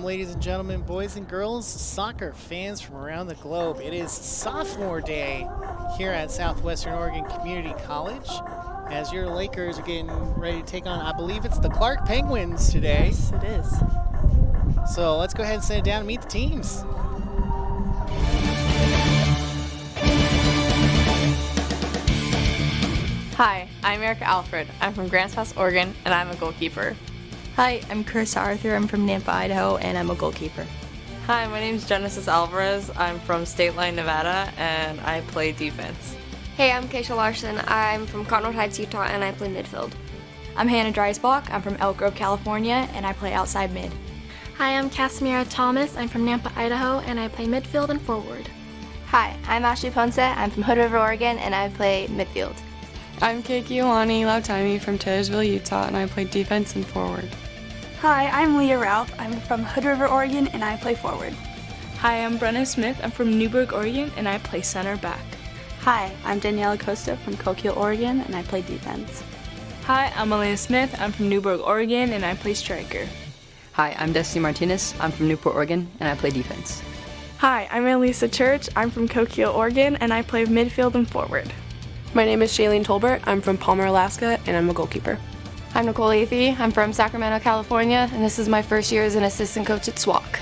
ladies and gentlemen, boys and girls, soccer fans from around the globe. It is Sophomore Day here at Southwestern Oregon Community College as your Lakers are getting ready to take on, I believe it's the Clark Penguins today. Yes, it is. So let's go ahead and sit down and meet the teams. Hi, I'm Erica Alfred. I'm from Grants Pass, Oregon, and I'm a goalkeeper. Hi, I'm Carissa Arthur. I'm from Nampa, Idaho, and I'm a goalkeeper. Hi, my name is Genesis Alvarez. I'm from State Line, Nevada, and I play defense. Hey, I'm Keisha Larson. I'm from Cottonwood Heights, Utah, and I play midfield. I'm Hannah Dreisbach. I'm from Elk Grove, California, and I play outside mid. Hi, I'm Casimira Thomas. I'm from Nampa, Idaho, and I play midfield and forward. Hi, I'm Ashley Ponce. I'm from Hood River, Oregon, and I play midfield. I'm Keiki Iolani Lautami from Taylorsville, Utah, and I play defense and forward. Hi, I'm Leah Ralph. I'm from Hood River, Oregon, and I play forward. Hi, I'm Brenna Smith. I'm from Newburgh, Oregon, and I play center back. Hi, I'm Danielle Acosta from Coquille, Oregon, and I play defense. Hi, I'm Elena Smith. I'm from Newburgh, Oregon, and I play striker. Hi, I'm Destiny Martinez. I'm from Newport, Oregon, and I play defense. Hi, I'm Elisa Church. I'm from Coquille, Oregon, and I play midfield and forward. My name is Shailene Tolbert. I'm from Palmer, Alaska, and I'm a goalkeeper. I'm Nicole Athey. I'm from Sacramento, California, and this is my first year as an assistant coach at SWOCC.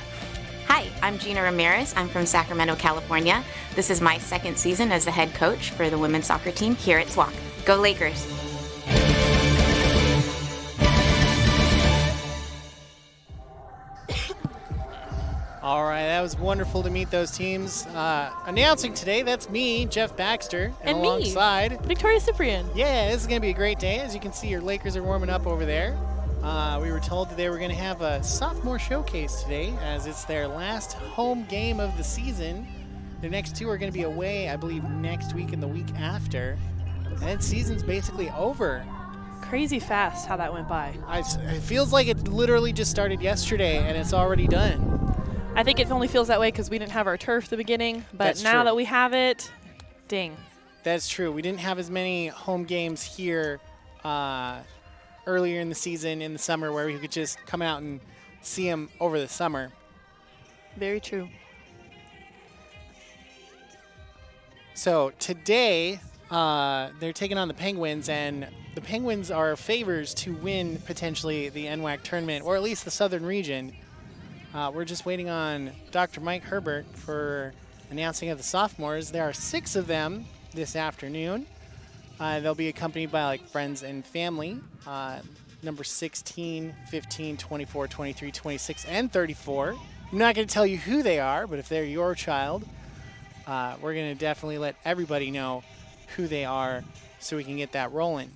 Hi, I'm Gina Ramirez. I'm from Sacramento, California. This is my second season as the head coach for the women's soccer team here at SWOCC. Go Lakers! All right, that was wonderful to meet those teams. Announcing today, that's me, Jeff Baxter, and alongside me, Victoria Cyprian. Yeah, this is going to be a great day. As you can see, your Lakers are warming up over there. We were told that they were going to have a sophomore showcase today, as it's their last home game of the season. The next two are going to be away, I believe, next week and the week after. And then season's basically over. Crazy fast how that went by. It feels like it literally just started yesterday, and it's already done. I think it only feels that way because we didn't have our turf at the beginning, but That's now true. that we have it, ding. That's true. We didn't have as many home games here earlier in the season, in the summer, where we could just come out and see them over the summer. Very true. So today, they're taking on the Penguins, and the Penguins are favors to win potentially the NWAC tournament, or at least the Southern region. We're just waiting on Dr. Mike Herbert for announcing of the sophomores. There are 6 of them this afternoon. They'll be accompanied by like friends and family. Number 16, 15, 24, 23, 26, and 34. I'm not going to tell you who they are, but if they're your child, we're going to definitely let everybody know who they are so we can get that rolling.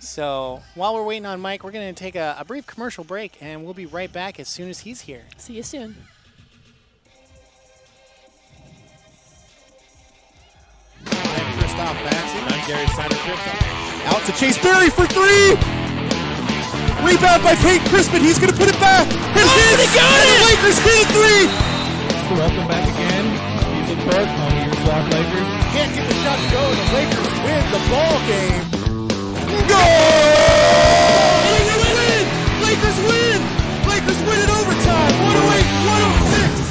So while we're waiting on Mike, we're going to take a brief commercial break, and we'll be right back as soon as he's here. See you soon. And Christoph Maxson on Gary Snyder. Out to Chase Berry for 3. Rebound by Peyton Crispin. He's going to put it back. They got it! The Lakers hit a 3. Welcome back again. He's a court on your SWOCC Lakers. Can't get the shot to go, and the Lakers win the ball game. Go! Lakers win! Lakers win! Lakers win in overtime. 108-106.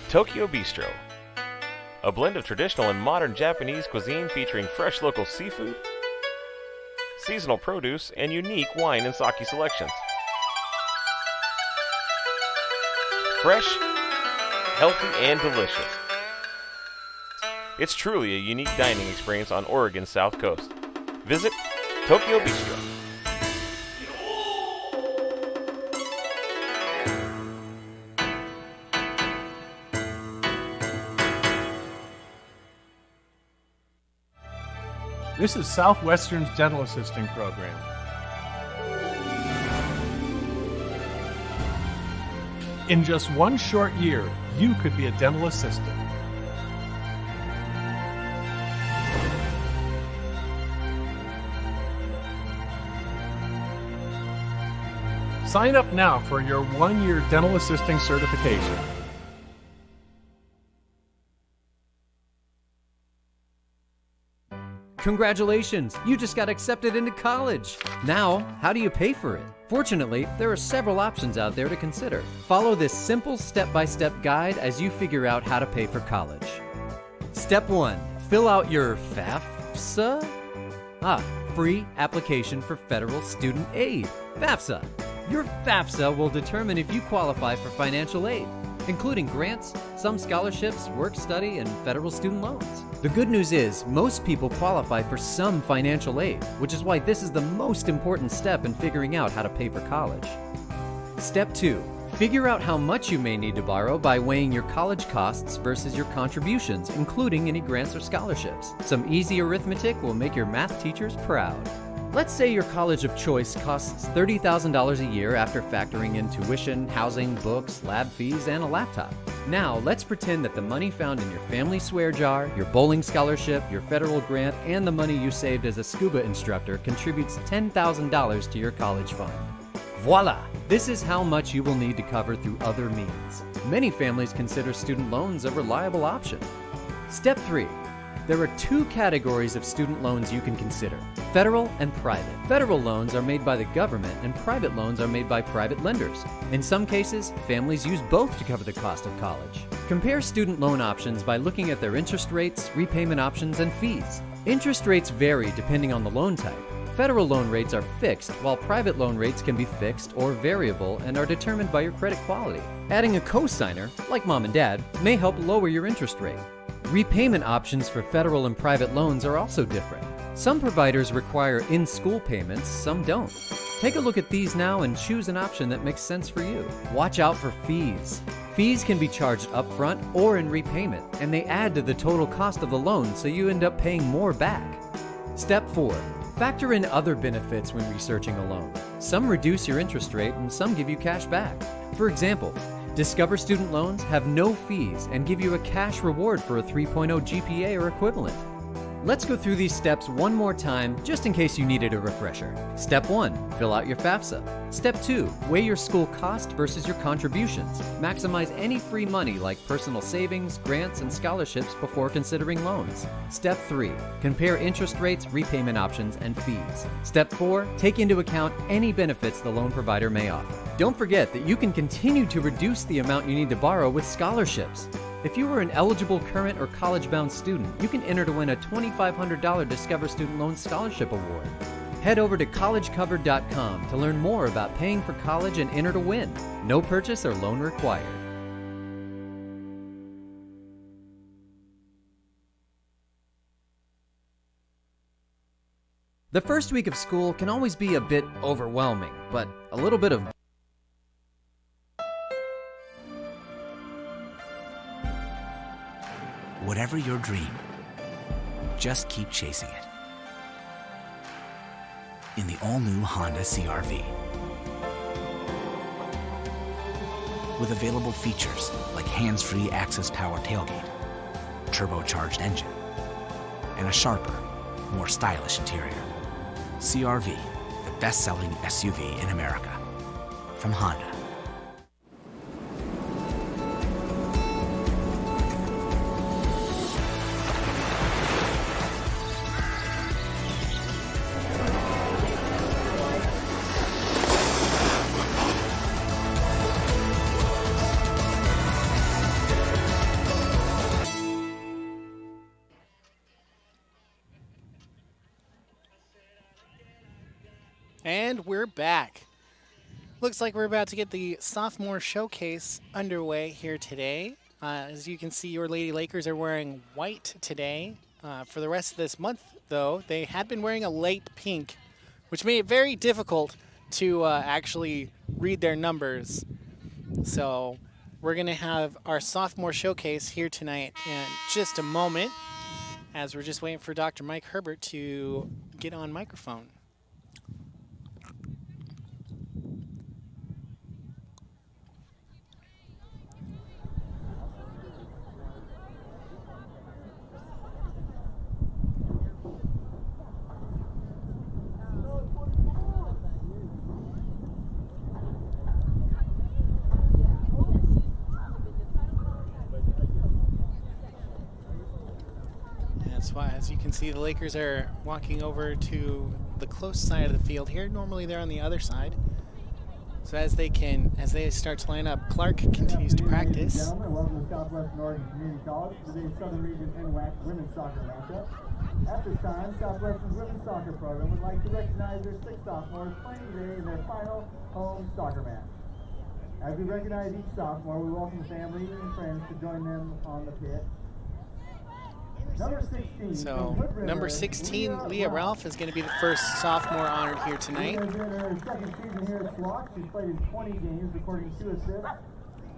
Tokyo Bistro, a blend of traditional and modern Japanese cuisine featuring fresh local seafood, seasonal produce, and unique wine and sake selections. Fresh, healthy, and delicious. It's truly a unique dining experience on Oregon's South Coast. Visit Tokyo Bistro. This is Southwestern's dental assisting program. In just one short year, you could be a dental assistant. Sign up now for your one-year dental assisting certification. Congratulations! You just got accepted into college! Now, how do you pay for it? Fortunately, there are several options out there to consider. Follow this simple step-by-step guide as you figure out how to pay for college. Step 1. Fill out your FAFSA? Free Application for Federal Student Aid. FAFSA. Your FAFSA will determine if you qualify for financial aid, including grants, some scholarships, work-study, and federal student loans. The good news is, most people qualify for some financial aid, which is why this is the most important step in figuring out how to pay for college. Step 2. Figure out how much you may need to borrow by weighing your college costs versus your contributions, including any grants or scholarships. Some easy arithmetic will make your math teachers proud. Let's say your college of choice costs $30,000 a year after factoring in tuition, housing, books, lab fees, and a laptop. Now, let's pretend that the money found in your family swear jar, your bowling scholarship, your federal grant, and the money you saved as a scuba instructor contributes $10,000 to your college fund. Voila! This is how much you will need to cover through other means. Many families consider student loans a reliable option. Step 3. There are two categories of student loans you can consider: federal and private. Federal loans are made by the government and private loans are made by private lenders. In some cases, families use both to cover the cost of college. Compare student loan options by looking at their interest rates, repayment options, and fees. Interest rates vary depending on the loan type. Federal loan rates are fixed, while private loan rates can be fixed or variable and are determined by your credit quality. Adding a co-signer, like mom and dad, may help lower your interest rate. Repayment options for federal and private loans are also different. Some providers require in-school payments, some don't. Take a look at these now and choose an option that makes sense for you. Watch out for fees. Fees can be charged upfront or in repayment, and they add to the total cost of the loan, so you end up paying more back. Step 4. Factor in other benefits when researching a loan. Some reduce your interest rate and some give you cash back. For example, Discover student loans have no fees and give you a cash reward for a 3.0 GPA or equivalent. Let's go through these steps one more time, just in case you needed a refresher. Step 1, fill out your FAFSA. Step 2, weigh your school cost versus your contributions. Maximize any free money like personal savings, grants, and scholarships before considering loans. Step 3, compare interest rates, repayment options, and fees. Step 4, take into account any benefits the loan provider may offer. Don't forget that you can continue to reduce the amount you need to borrow with scholarships. If you are an eligible current or college-bound student, you can enter to win a $2,500 Discover Student Loan Scholarship Award. Head over to collegecovered.com to learn more about paying for college and enter to win. No purchase or loan required. The first week of school can always be a bit overwhelming, but a little bit of whatever your dream, just keep chasing it. In the all-new Honda CR-V. With available features like hands-free access power tailgate, turbocharged engine, and a sharper, more stylish interior. CR-V, the best-selling SUV in America. From Honda. And we're back. Looks like we're about to get the sophomore showcase underway here today. As you can see, your Lady Lakers are wearing white today. For the rest of this month, though, they had been wearing a light pink, which made it very difficult to actually read their numbers. So we're going to have our sophomore showcase here tonight in just a moment, as we're just waiting for Dr. Mike Herbert to get on microphone. As you can see, the Lakers are walking over to the close side of the field here. Normally they're on the other side. So as they start to line up, Clark continues to practice. Ladies and gentlemen, welcome to Southwestern Oregon Community College. Today's Southern Region NWAC women's soccer matchup. At this time, Southwestern's women's soccer program would like to recognize their 6 sophomores playing today in their final home soccer match. As we recognize each sophomore, we welcome families and friends to join them on the pitch. Number 16, Leah Ralph, is going to be the first sophomore honored here tonight. Leah is in her second season here at SWOCC. She's played in 20 games, recording 2 assists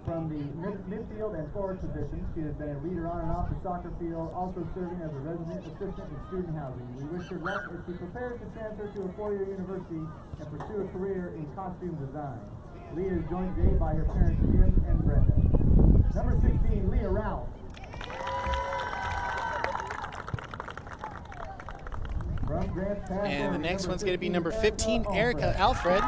from the midfield and forward positions. She has been a leader on and off the soccer field, also serving as a resident assistant in student housing. We wish her luck as she prepares to transfer to a 4-year university and pursue a career in costume design. Leah is joined today by her parents Jim and Brenda. Number 16, Leah Ralph. And the next one's going to be number 15, Erica Alfred.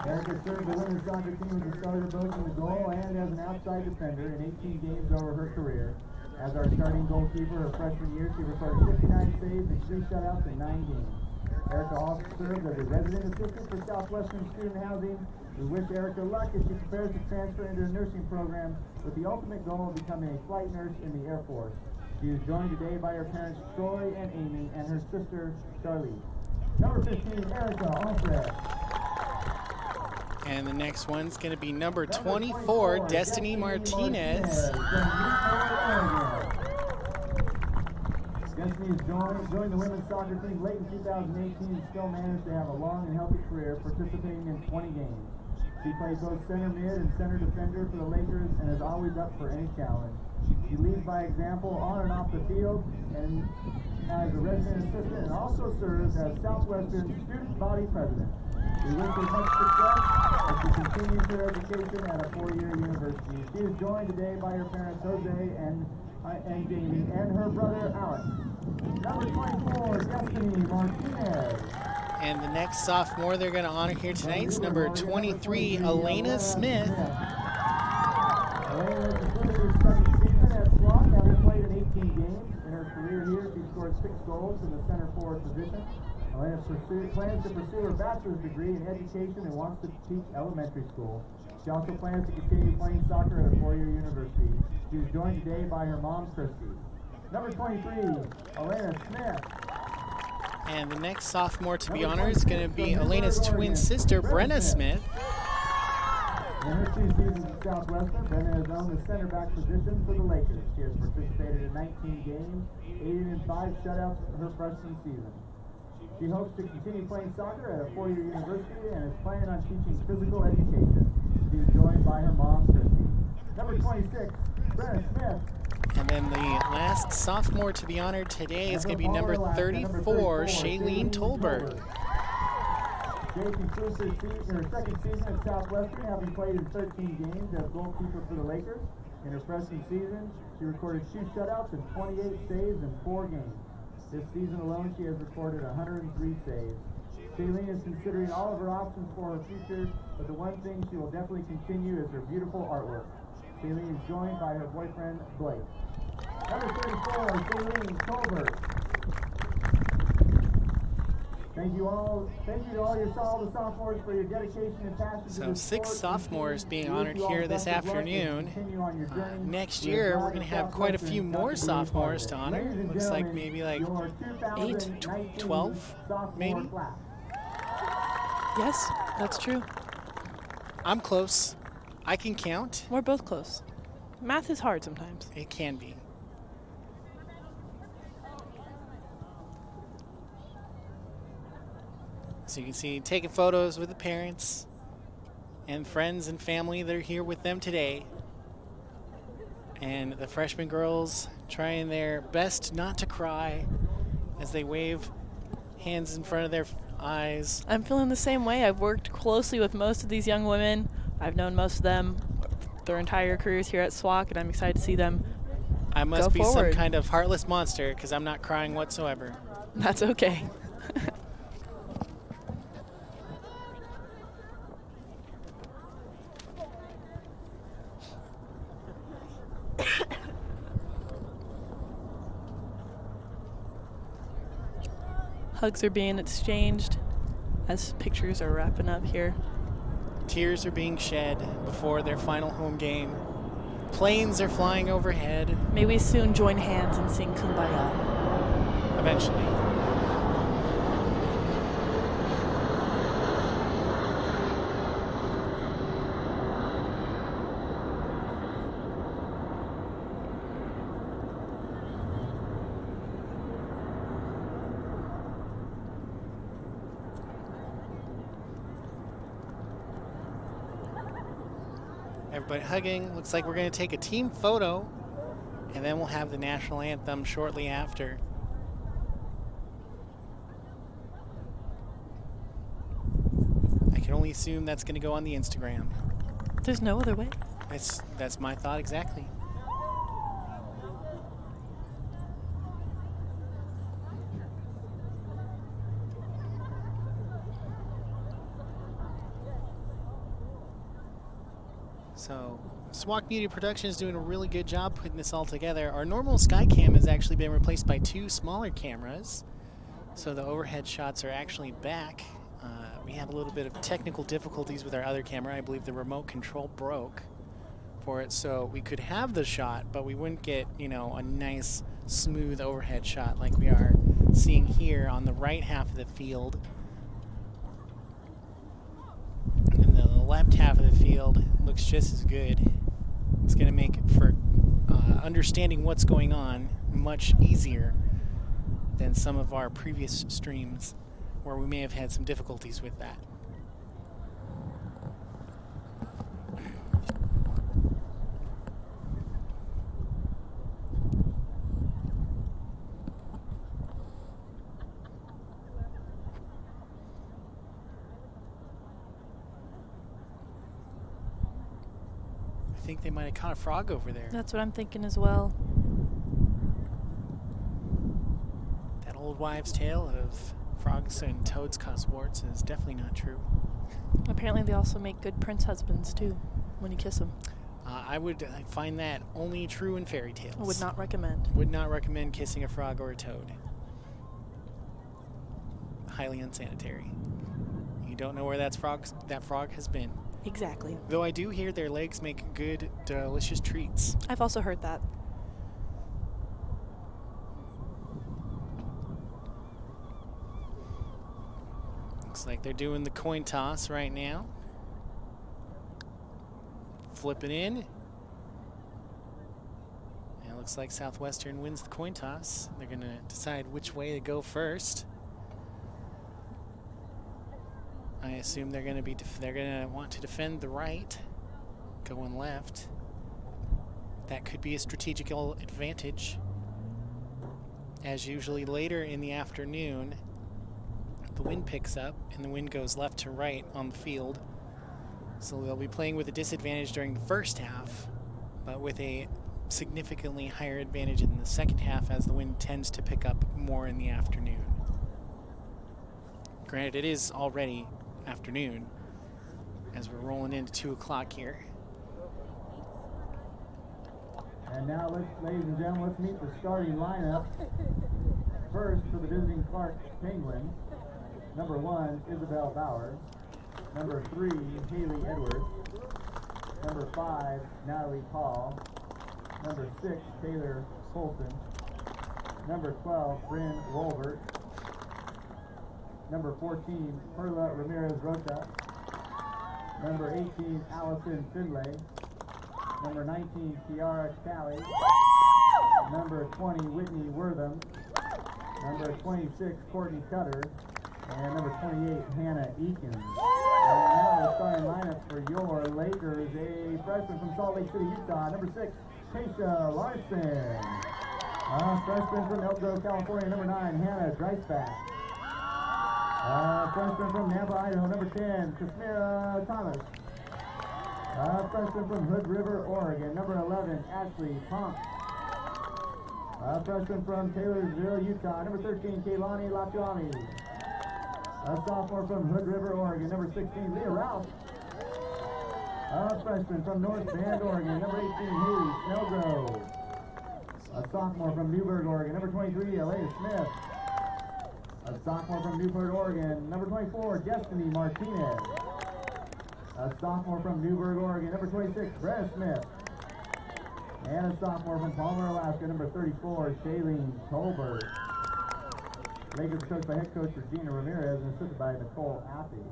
Erica served the women's soccer team as a starter both in the goal and as an outside defender in 18 games over her career. As our starting goalkeeper her freshman year, she recorded 59 saves and 3 shutouts in 9 games. Erica also served as a resident assistant for Southwestern Student Housing. We wish Erica luck as she prepares to transfer into a nursing program with the ultimate goal of becoming a flight nurse in the Air Force. She is joined today by her parents Troy and Amy and her sister Charlie. Number 15, Erica Alfred. And the next one's going to be number 24, Destiny Martinez. Destiny has joined the women's soccer team late in 2018 and still managed to have a long and healthy career, participating in 20 games. She plays both center mid and center defender for the Lakers and is always up for any challenge. She leads by example on and off the field and as a resident assistant, and also serves as Southwestern student body president. We wish her much success as she continues her education at a 4-year university. She is joined today by her parents Jose and Jamie and her brother Alex. Number 24, Destiny Martinez. And the next sophomore they're going to honor here tonight is number 23, Elena Smith. Elena is completed her second season at SWOCC, having played in 18 games. In her career here, she scored 6 goals in the center forward position. Elena plans to pursue her bachelor's degree in education and wants to teach elementary school. She also plans to continue playing soccer at a 4-year university. She is joined today by her mom, Christy. Number 23, Elena Smith. And the next sophomore to be honored is going to be Elena's twin sister, Brenna Smith. In her 2 seasons at Southwestern, Brenna has owned the center back position for the Lakers. She has participated in 19 games, aided in 5 shutouts her freshman season. She hopes to continue playing soccer at a 4-year university and is planning on teaching physical education. She is joined by her mom, Christy. Number 26, Brenna Smith. And then the last sophomore to be honored today is going to be number 34, Shailene Tolbert. Jay concludes her second season at Southwestern, having played in 13 games as goalkeeper for the Lakers. In her freshman season, she recorded 2 shutouts and 28 saves in 4 games. This season alone, she has recorded 103 saves. Shailene is considering all of her options for her future, but the one thing she will definitely continue is her beautiful artwork. Shailene is joined by her boyfriend, Blake. Number 34, Shailene Tolbert. Thank you to all the sophomores for your dedication and passion. So 6 sophomores being honored here this afternoon. Next year, we're going to have quite a few more sophomores to honor. Looks like maybe like 8, 12, maybe. Yes, that's true. I'm close. I can count. We're both close. Math is hard sometimes. It can be. So you can see taking photos with the parents and friends and family that are here with them today. And the freshman girls trying their best not to cry as they wave hands in front of their eyes. I'm feeling the same way. I've worked closely with most of these young women. I've known most of them their entire careers here at SWOCC, and I'm excited to see them I must go be forward. some kind of heartless monster because I'm not crying whatsoever. That's okay. Hugs are being exchanged as pictures are wrapping up here. Tears are being shed before their final home game. Planes are flying overhead. May we soon join hands and sing Kumbaya. Eventually. Everybody hugging. Looks like we're going to take a team photo, and then we'll have the national anthem shortly after. I can only assume that's going to go on the Instagram. There's no other way. That's my thought exactly. So SWOCC Media Production is doing a really good job putting this all together. Our normal Skycam has actually been replaced by 2 smaller cameras, so the overhead shots are actually back. We have a little bit of technical difficulties with our other camera. I believe the remote control broke for it, so we could have the shot, but we wouldn't get, you know, a nice smooth overhead shot like we are seeing here on the right half of the field. And the left half of the field looks just as good. It's going to make it for understanding what's going on much easier than some of our previous streams where we may have had some difficulties with that. I think they might have caught a frog over there. That's what I'm thinking as well. That old wives' tale of frogs and toads cause warts is definitely not true. Apparently they also make good prince husbands too when you kiss them. I would find that only true in fairy tales. I would not recommend. Would not recommend kissing a frog or a toad. Highly unsanitary. You don't know where that frog has been. Exactly. Though I do hear their legs make good, delicious treats. I've also heard that. Looks like they're doing the coin toss right now. Flip it in. And it looks like Southwestern wins the coin toss. They're going to decide which way to go first. I assume they're going to want to defend the right, going left. That could be a strategical advantage. As usually later in the afternoon, the wind picks up and the wind goes left to right on the field. So they'll be playing with a disadvantage during the first half, but with a significantly higher advantage in the second half as the wind tends to pick up more in the afternoon. Granted, it is already afternoon as we're rolling into 2 o'clock here. And now, ladies and gentlemen, let's meet the starting lineup. First, for the visiting Clark Penguins, number 1, Isabel Bauer. Number 3, Haley Edwards. Number 5, Natalie Paul. Number 6, Taylor Colson. Number 12, Bryn Wolbert. number 14, Perla Ramirez Rocha, number 18, Allison Finlay, number 19, Kiara Cali, number 20, Whitney Wortham, number 26, Courtney Cutter, and number 28, Hannah Eakins. And now the starting lineup for your Lakers, a freshman from Salt Lake City, Utah, number 6, Keisha Larson. Freshman from Elk Grove, California, number 9, Hannah Dreisbach. Freshman from Nampa, Idaho, number 10, Kasmira Thomas. Freshman from Hood River, Oregon, number 11, Ashley Ponk. Freshman from Taylorsville, Utah, number 13, Kaylani Lapiani. A sophomore from Hood River, Oregon, number 16, Leah Ralph. A freshman from North Bend, Oregon, number 18, Haley Snellgrove. A sophomore from Newburgh, Oregon, number 23, Alea Smith. A sophomore from Newport, Oregon, number 24, Destiny Martinez. A sophomore from Newburgh, Oregon, number 26, Brenna Smith. And a sophomore from Palmer, Alaska, number 34, Shailene Tolbert. Lakers coached by head coach Regina Ramirez and assisted by Nicole Appy.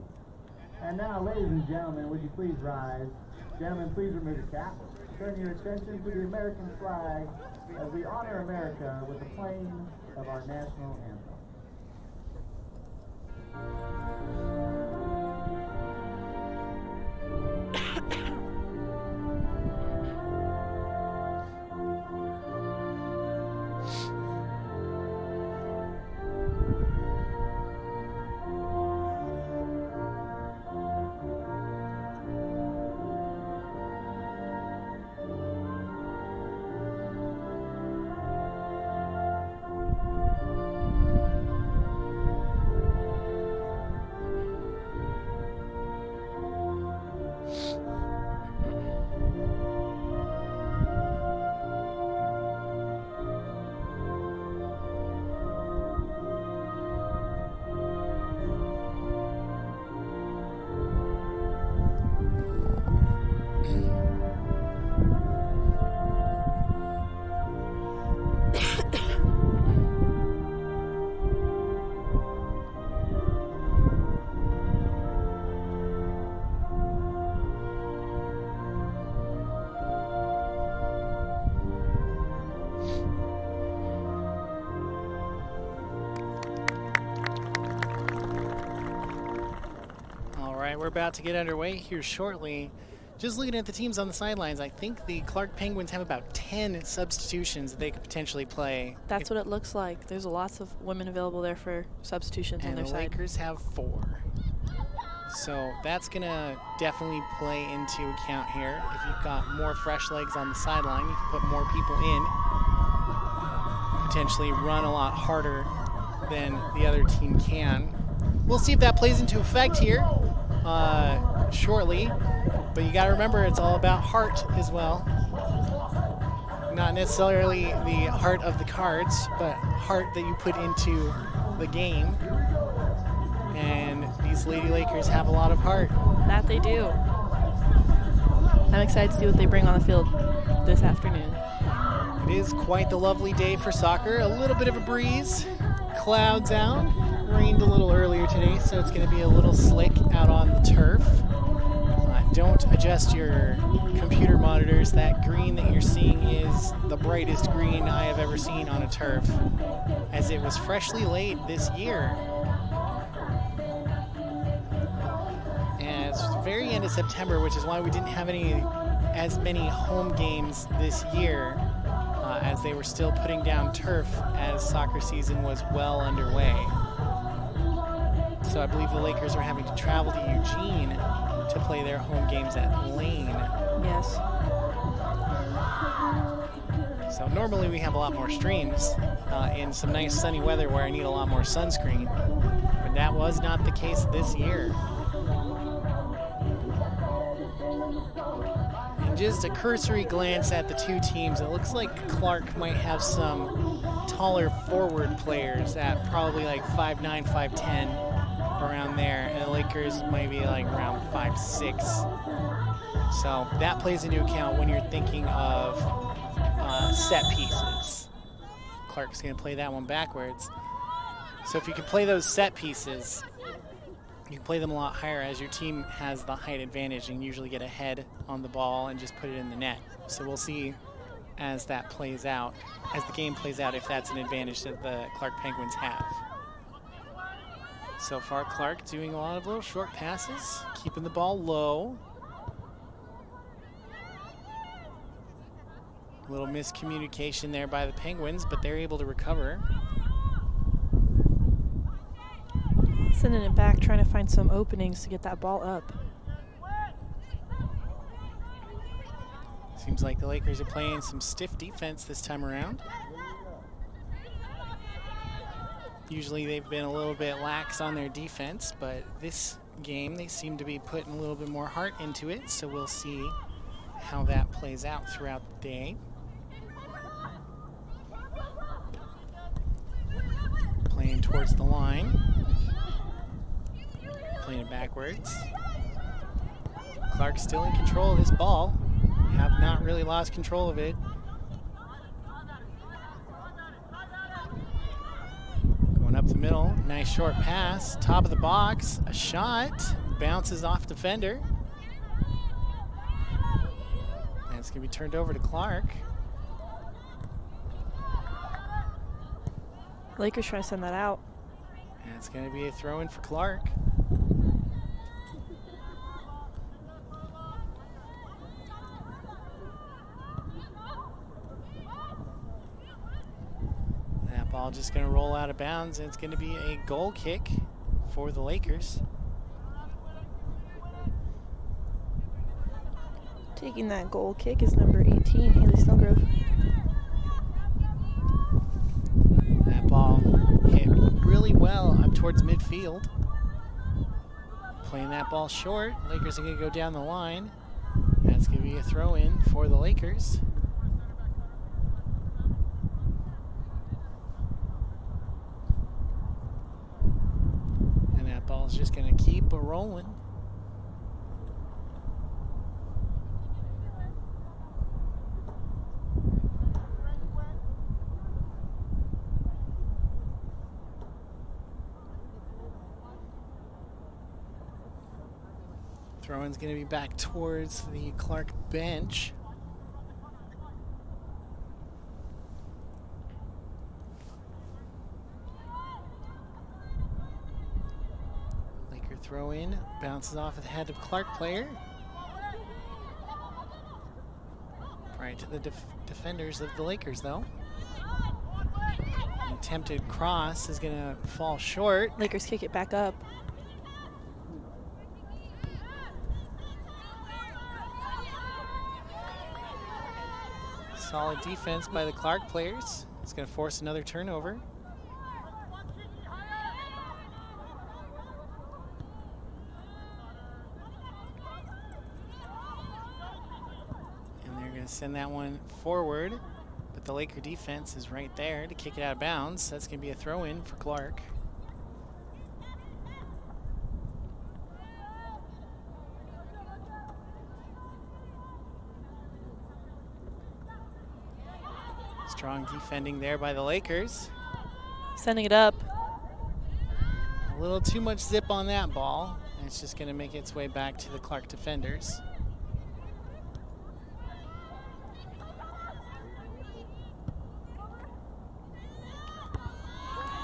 And now, ladies and gentlemen, would you please rise? Gentlemen, please remove your cap. Turn your attention to the American flag as we honor America with the playing of our national anthem. We're about to get underway here shortly. Just looking at the teams on the sidelines, I think the Clark Penguins have about 10 substitutions that they could potentially play. That's what it looks like. There's lots of women available there for substitutions on their side. And the Lakers have 4. So that's going to definitely play into account here. If you've got more fresh legs on the sideline, you can put more people in, potentially run a lot harder than the other team can. We'll see if that plays into effect here shortly, but you got to remember it's all about heart as well. Not necessarily the heart of the cards, but heart that you put into the game. And these Lady Lakers have a lot of heart. That they do. I'm excited to see what they bring on the field this afternoon. It is quite the lovely day for soccer. A little bit of a breeze, clouds out. Rained a little earlier today, so it's going to be a little slick out on the turf. Don't adjust your computer monitors. That green that you're seeing is the brightest green I have ever seen on a turf, as it was freshly laid this year. And it's the very end of September, which is why we didn't have as many home games this year, as they were still putting down turf as soccer season was well underway. So I believe the Lakers are having to travel to Eugene to play their home games at Lane. Yes. So normally we have a lot more streams in some nice sunny weather where I need a lot more sunscreen, but that was not the case this year. And just a cursory glance at the two teams, it looks like Clark might have some taller forward players at probably like 5'9", 5'10", around there, and the Lakers might be like around 5'6". So that plays into account when you're thinking of set pieces. Clark's going to play that one backwards. So if you can play those set pieces, you can play them a lot higher as your team has the height advantage and usually get ahead on the ball and just put it in the net. So we'll see as that plays out, as the game plays out, if that's an advantage that the Clark Penguins have. So far, Clark doing a lot of little short passes, keeping the ball low. A little miscommunication there by the Penguins, but they're able to recover. Sending it back, trying to find some openings to get that ball up. Seems like the Lakers are playing some stiff defense this time around. Usually they've been a little bit lax on their defense, but this game they seem to be putting a little bit more heart into it, so we'll see how that plays out throughout the day. Playing towards the line. Playing it backwards. Clark still in control of this ball. Have not really lost control of it. Going up the middle, nice short pass, top of the box, a shot, bounces off defender. And it's gonna be turned over to Clark. Lakers trying to send that out. And it's gonna be a throw in for Clark. Ball just going to roll out of bounds, and it's going to be a goal kick for the Lakers. Taking that goal kick is number 18, Haley Snellgrove. That ball hit really well up towards midfield. Playing that ball short. Lakers are going to go down the line. That's going to be a throw in for the Lakers. Ball's just going to keep rolling. Throw-in's going to be back towards the Clark bench. Throw in, bounces off of the head of Clark player. Right to the defenders of the Lakers though. An attempted cross is gonna fall short. Lakers kick it back up. Solid defense by the Clark players. It's gonna force another turnover. Send that one forward, but the Laker defense is right there to kick it out of bounds. That's going to be a throw in for Clark. Strong defending there by the Lakers. Sending it up. A little too much zip on that ball. And it's just going to make its way back to the Clark defenders.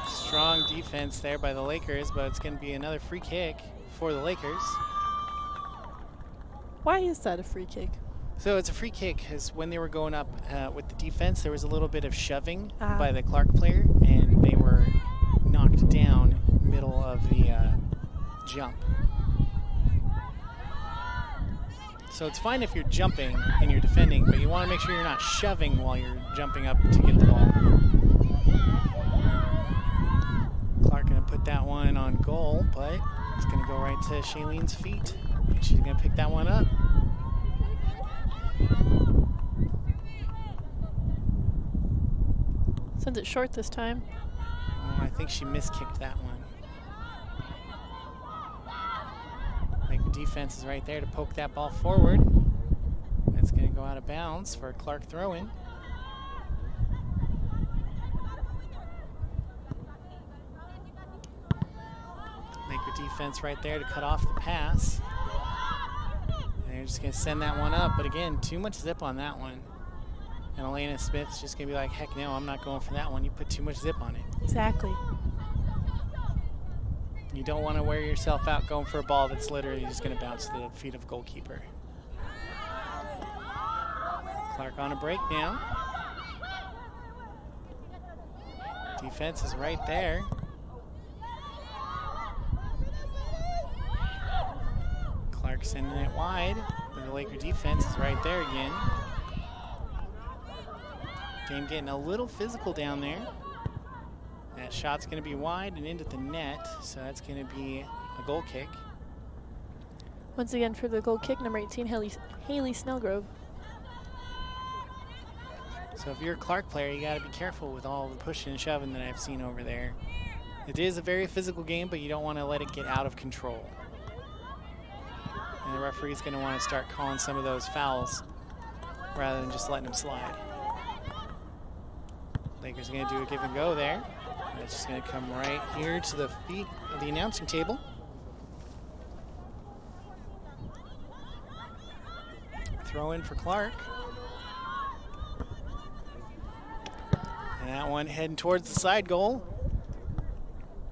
Strong defense there by the Lakers, but it's going to be another free kick for the Lakers. Why is that a free kick? So it's a free kick because when they were going up with the defense, there was a little bit of shoving by the Clark player, and they were knocked down middle of the jump. So it's fine if you're jumping and you're defending, but you want to make sure you're not shoving while you're jumping up to get the ball. Clark going to put that one on goal, but it's going to go right to Shailene's feet. And she's going to pick that one up. Sends it short this time. Oh, I think she miskicked that one. I think the defense is right there to poke that ball forward. That's going to go out of bounds for a Clark throw-in. defense right there to cut off the pass. And they're just going to send that one up. But again, too much zip on that one. And Elena Smith's just going to be like, heck no, I'm not going for that one. You put too much zip on it. Exactly. You don't want to wear yourself out going for a ball that's literally just going to bounce to the feet of goalkeeper. Clark on a break now. Defense is right there. Clark sending it wide, but the Laker defense is right there again. Game getting a little physical down there. That shot's going to be wide and into the net, so that's going to be a goal kick. Once again for the goal kick, number 18, Haley Snellgrove. So if you're a Clark player, you got to be careful with all the pushing and shoving that I've seen over there. It is a very physical game, but you don't want to let it get out of control. And the referee's going to want to start calling some of those fouls rather than just letting them slide. Lakers are going to do a give and go there. That's just going to come right here to the feet of the announcing table. Throw in for Clark. And that one heading towards the side goal.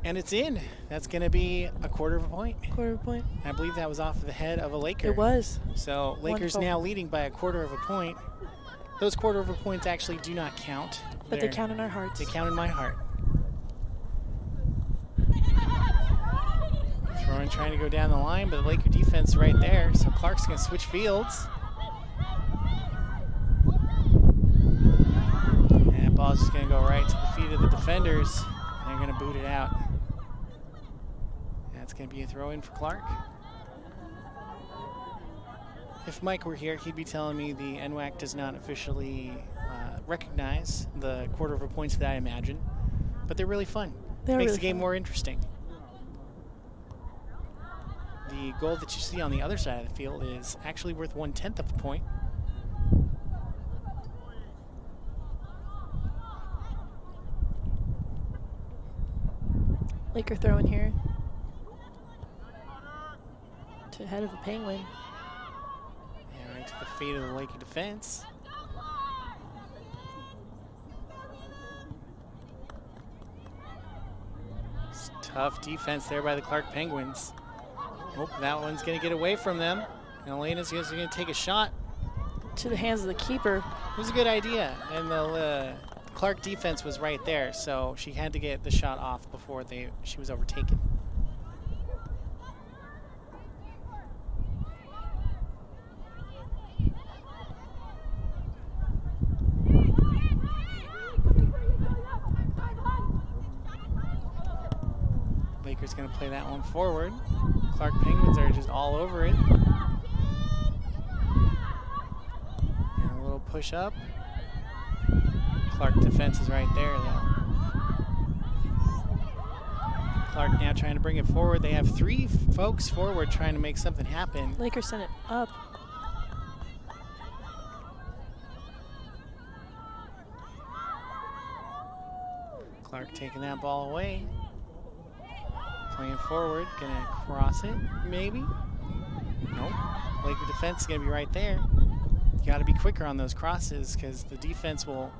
And it's in. That's going to be a quarter of a point. Quarter of a point. I believe that was off of the head of a Laker. It was. So Lakers Wonderful. now leading by a quarter of a point. Those quarter of a points actually do not count. But they count in our hearts. They count in my heart. Throwing, trying to go down the line, but the Laker defense right there. So Clark's going to switch fields. And that ball's just going to go right to the feet of the defenders. And they're going to boot it out. That's going to be a throw in for Clark. If Mike were here, he'd be telling me the NWAC does not officially recognize the quarter of a points that I imagine, but they're really fun. They're Makes really the game fun. more interesting. The goal that you see on the other side of the field is actually worth 1/10 of a point. Laker throwing here to the head of the Penguin. And right to the feet of the Laker defense. It's tough defense there by the Clark Penguins. Oh, that one's going to get away from them. And Elena's going to take a shot. To the hands of the keeper. It was a good idea. And the Clark defense was right there, so she had to get the shot off before she was overtaken. Lakers going to play that one forward. Clark Penguins are just all over it. And a little push up. Clark defense is right there, though. Clark now trying to bring it forward. They have 3 folks forward trying to make something happen. Lakers sent it up. Clark taking that ball away. Playing forward, gonna cross it, maybe? Nope. Laker defense is gonna be right there. You gotta be quicker on those crosses because the defense will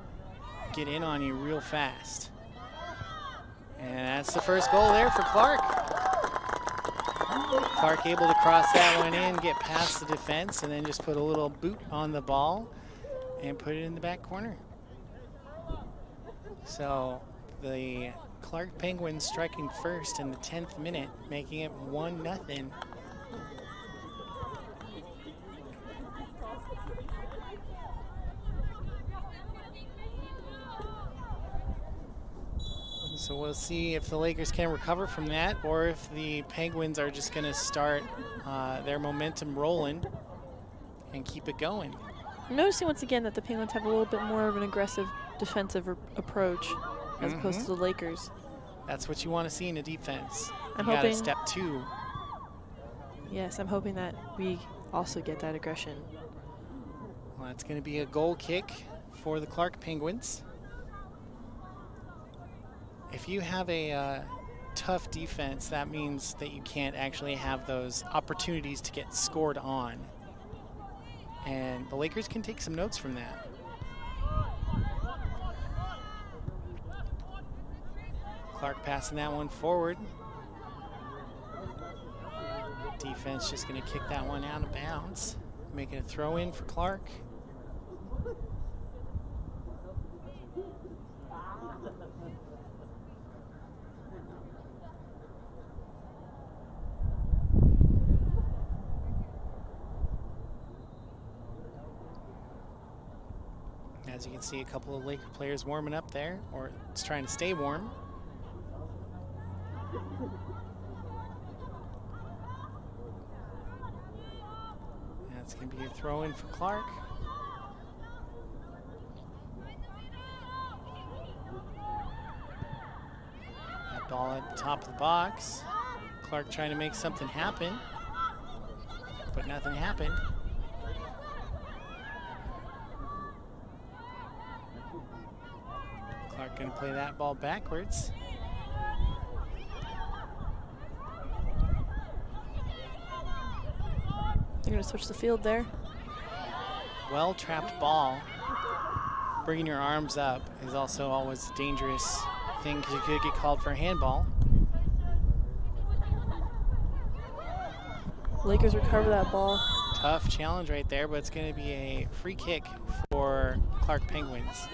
get in on you real fast. And that's the first goal there for Clark. Clark able to cross that one in, get past the defense, and then just put a little boot on the ball and put it in the back corner. So the Clark Penguins striking first in the 10th minute, making it 1-0. So we'll see if the Lakers can recover from that or if the Penguins are just going to start their momentum rolling and keep it going. I'm noticing once again that the Penguins have a little bit more of an aggressive defensive approach as opposed to the Lakers. That's what you want to see in a defense. I'm you hoping got step 2. Yes, I'm hoping that we also get that aggression. Well, that's going to be a goal kick for the Clark Penguins. If you have a tough defense, that means that you can't actually have those opportunities to get scored on. And the Lakers can take some notes from that. Clark passing that one forward. Defense just going to kick that one out of bounds, making a throw in for Clark. As you can see, a couple of Laker players warming up there, or it's trying to stay warm. That's going to be a throw in for Clark. That ball at the top of the box. Clark trying to make something happen, but nothing happened. Clark going to play that ball backwards. They're going to switch the field there. Well-trapped ball. Bringing your arms up is also always a dangerous thing because you could get called for a handball. Lakers recover that ball. Tough challenge right there, but it's going to be a free kick for Clark Penguins.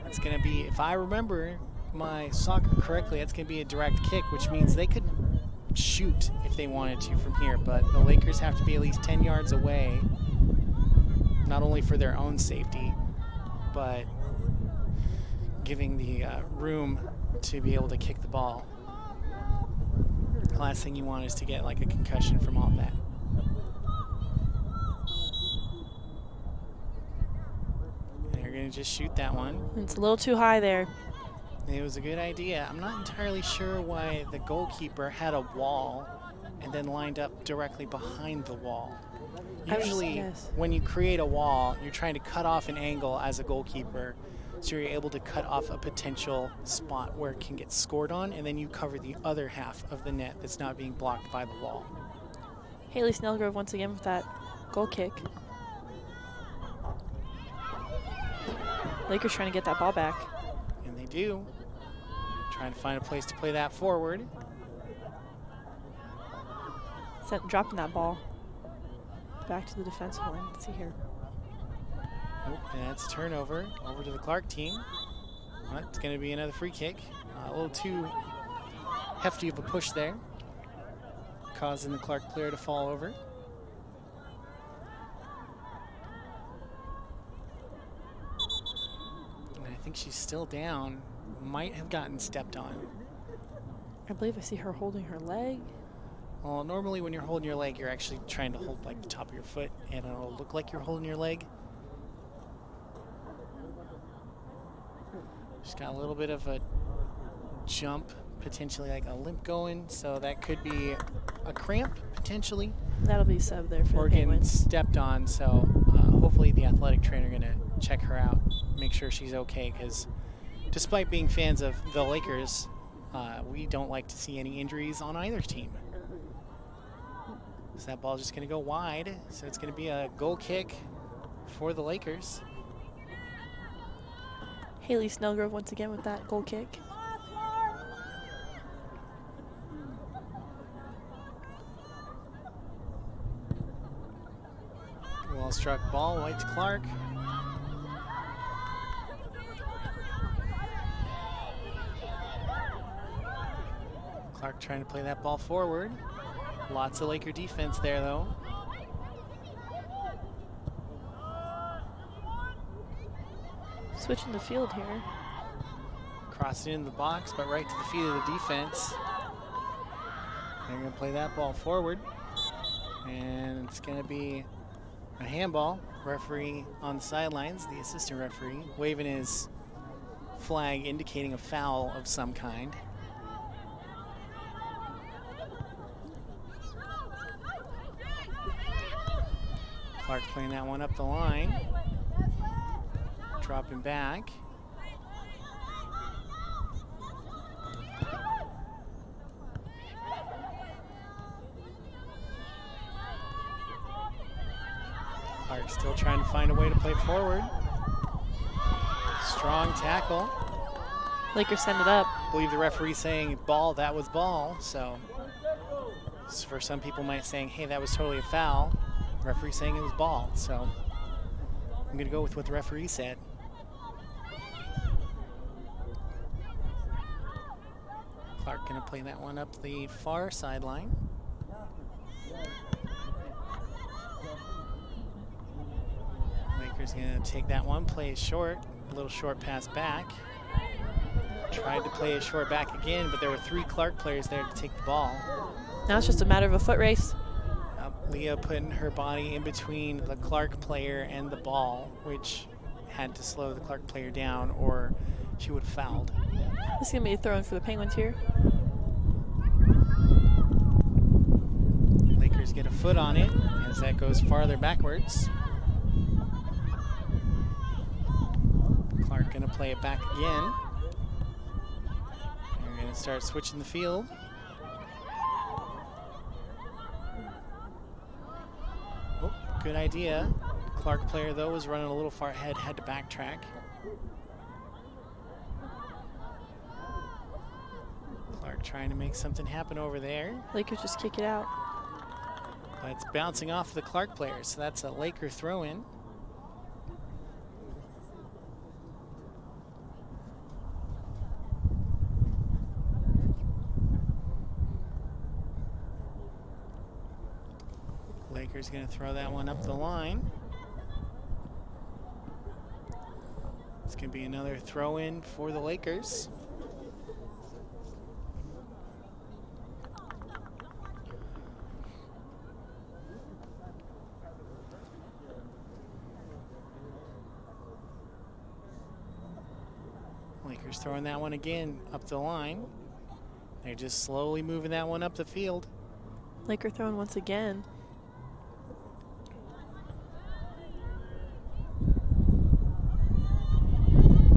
That's going to be, if I remember my soccer correctly, that's going to be a direct kick, which means they could shoot if they wanted to from here, but the Lakers have to be at least 10 yards away, not only for their own safety, but giving the room to be able to kick the ball. The last thing you want is to get like a concussion from all that. And they're going to just shoot that one. It's a little too high there. It was a good idea. I'm not entirely sure why the goalkeeper had a wall and then lined up directly behind the wall. Usually, when you create a wall, you're trying to cut off an angle as a goalkeeper, so you're able to cut off a potential spot where it can get scored on, and then you cover the other half of the net that's not being blocked by the wall. Haley Snellgrove once again with that goal kick. Lakers trying to get that ball back. And they do. Trying to find a place to play that forward. Dropping that ball back to the defensive line. Let's see here. Oh, and that's a turnover over to the Clark team. Well, it's going to be another free kick. A little too hefty of a push there, causing the Clark player to fall over. And I think she's still down. Might have gotten stepped on. I believe I see her holding her leg. Well, normally when you're holding your leg, you're actually trying to hold like the top of your foot, and it'll look like you're holding your leg. She's got a little bit of a jump, potentially like a limp going, so that could be a cramp, potentially. That'll be sub there for or the Penguins. getting stepped on, so hopefully the athletic trainer going to check her out, make sure she's okay, because despite being fans of the Lakers, we don't like to see any injuries on either team. So that ball is just going to go wide, so it's going to be a goal kick for the Lakers. Haley Snellgrove once again with that goal kick. Well struck ball, White to Clark. Clark trying to play that ball forward. Lots of Laker defense there, though. Switching the field here. Crossing into the box, but right to the feet of the defense. They're going to play that ball forward. And it's going to be a handball. Referee on the sidelines, the assistant referee, waving his flag indicating a foul of some kind. Clark playing that one up the line. Dropping back. Clark still trying to find a way to play forward. Strong tackle. Lakers send it up. I believe the referee saying ball, that was ball. So for some people might saying, hey, that was totally a foul. Referee saying it was ball. So I'm going to go with what the referee said. Clark going to play that one up the far sideline. Lakers going to take that one, play it short, a little short pass back. Tried to play a short back again, but there were 3 Clark players there to take the ball. Now it's just a matter of a foot race. Leah putting her body in between the Clark player and the ball, which had to slow the Clark player down or she would have fouled. This is going to be a throw-in for the Penguins here. Lakers get a foot on it as that goes farther backwards. Clark going to play it back again. They're going to start switching the field. Oh, good idea. Clark player, though, was running a little far ahead, had to backtrack. Clark trying to make something happen over there. Lakers just kick it out. But it's bouncing off the Clark player, so that's a Laker throw-in. Lakers going to throw that one up the line. It's going to be another throw-in for the Lakers. Lakers throwing that one again up the line. They're just slowly moving that one up the field. Laker throwing once again.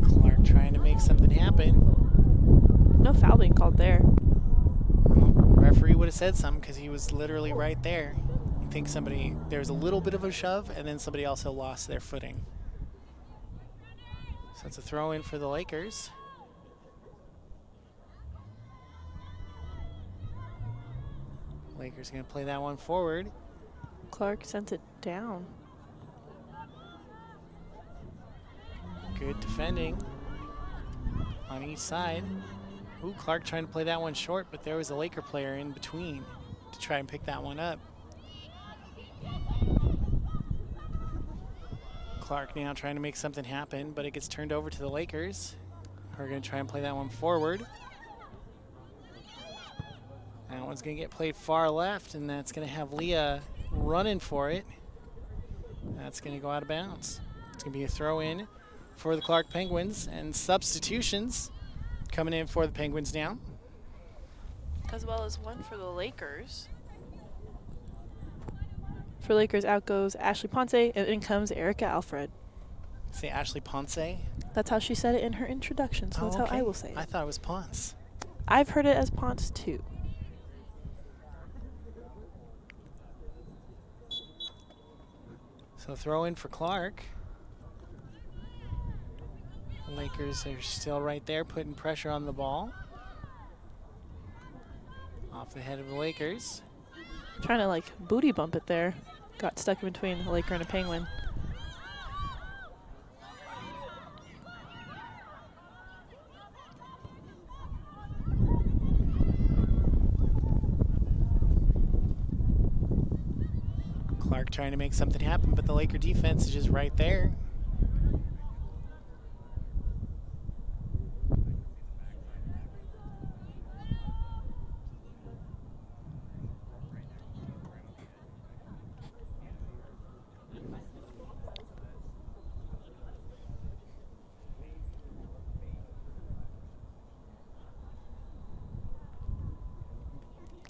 Clark trying to make something happen. No foul being called there. Well, referee would have said something because he was literally right there. I think there was a little bit of a shove and then somebody also lost their footing. So it's a throw in for the Lakers. Lakers going to play that one forward. Clark sent it down. Good defending on each side. Ooh, Clark trying to play that one short, but there was a Laker player in between to try and pick that one up. Clark now trying to make something happen, but it gets turned over to the Lakers. We're going to try and play that one forward. That one's going to get played far left, and that's going to have Leah running for it. That's going to go out of bounds. It's going to be a throw-in for the Clark Penguins, and substitutions coming in for the Penguins now. As well as one for the Lakers. For Lakers, out goes Ashley Ponce, and in comes Erica Alfred. Say Ashley Ponce? That's how she said it in her introduction, so that's okay. how I will say it. I thought it was Ponce. I've heard it as Ponce, too. So throw in for Clark. The Lakers are still right there, putting pressure on the ball. Off the head of the Lakers. Trying to booty bump it there. Got stuck in between a Laker and a Penguin. Clark trying to make something happen, but the Laker defense is just right there.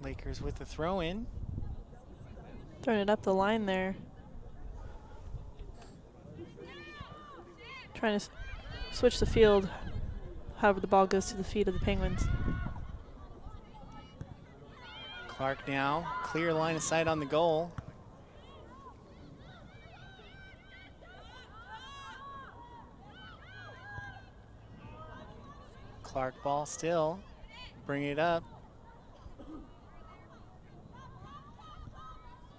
Lakers with the throw-in. Throwing it up the line there. Trying to switch the field. However, the ball goes to the feet of the Penguins. Clark now, clear line of sight on the goal. Clark ball still. Bring it up.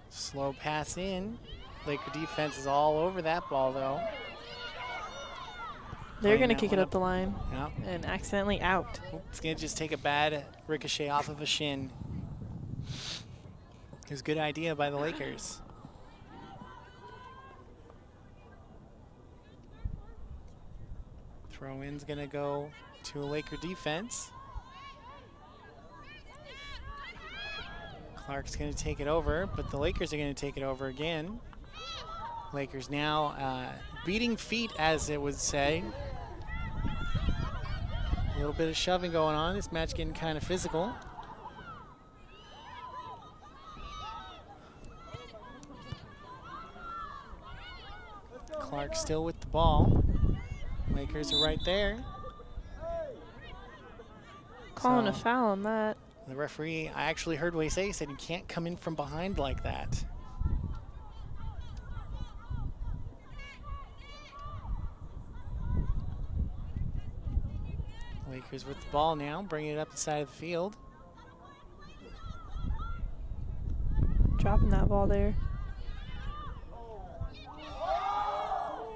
Slow pass in. Laker defense is all over that ball, though. They're going to kick it up the line. Yep. And accidentally out. It's going to just take a bad ricochet off of a shin. It was a good idea by the Lakers. Throw-in's going to go to a Laker defense. Clark's going to take it over, but the Lakers are going to take it over again. Lakers now beating feet, as it would say. A little bit of shoving going on. This match getting kind of physical. Clark still with the ball. Lakers are right there. Calling a foul on that. The referee, I actually heard what he said. He said you can't come in from behind like that. Lakers with the ball now, bringing it up the side of the field. Dropping that ball there.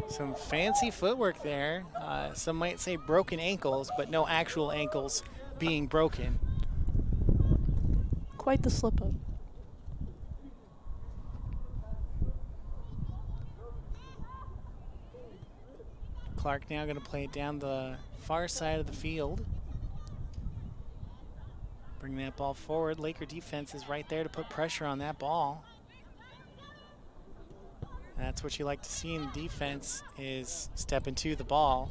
Some fancy footwork there. Some might say broken ankles, but no actual ankles being broken. Quite the slip up. Clark now going to play it down the far side of the field. Bring that ball forward. Laker defense is right there to put pressure on that ball. That's what you like to see in defense, is step into the ball.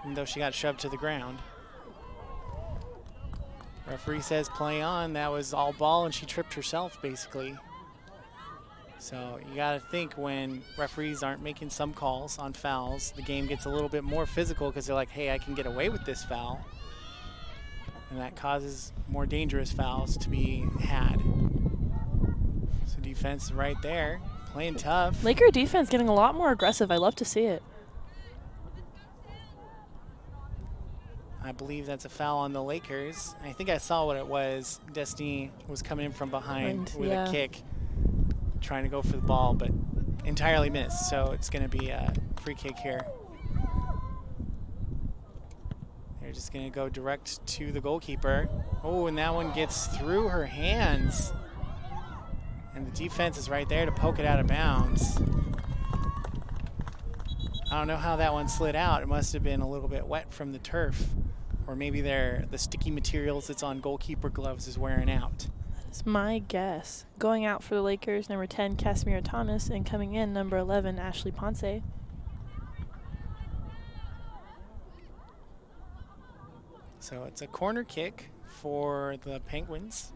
Even though she got shoved to the ground. Referee says play on. That was all ball and she tripped herself basically. So you got to think when referees aren't making some calls on fouls, the game gets a little bit more physical because they're like, hey, I can get away with this foul. And that causes more dangerous fouls to be had. So defense is right there, playing tough. Laker defense getting a lot more aggressive. I love to see it. I believe that's a foul on the Lakers. I think I saw what it was. Destiny was coming in from behind with a kick, trying to go for the ball, but entirely missed. So it's going to be a free kick here. They're just going to go direct to the goalkeeper. Oh, and that one gets through her hands. And the defense is right there to poke it out of bounds. I don't know how that one slid out. It must have been a little bit wet from the turf. Or maybe the sticky materials that's on goalkeeper gloves is wearing out. That's my guess. Going out for the Lakers, number 10, Casimira Thomas, and coming in, number 11, Ashley Ponce. So it's a corner kick for the Penguins.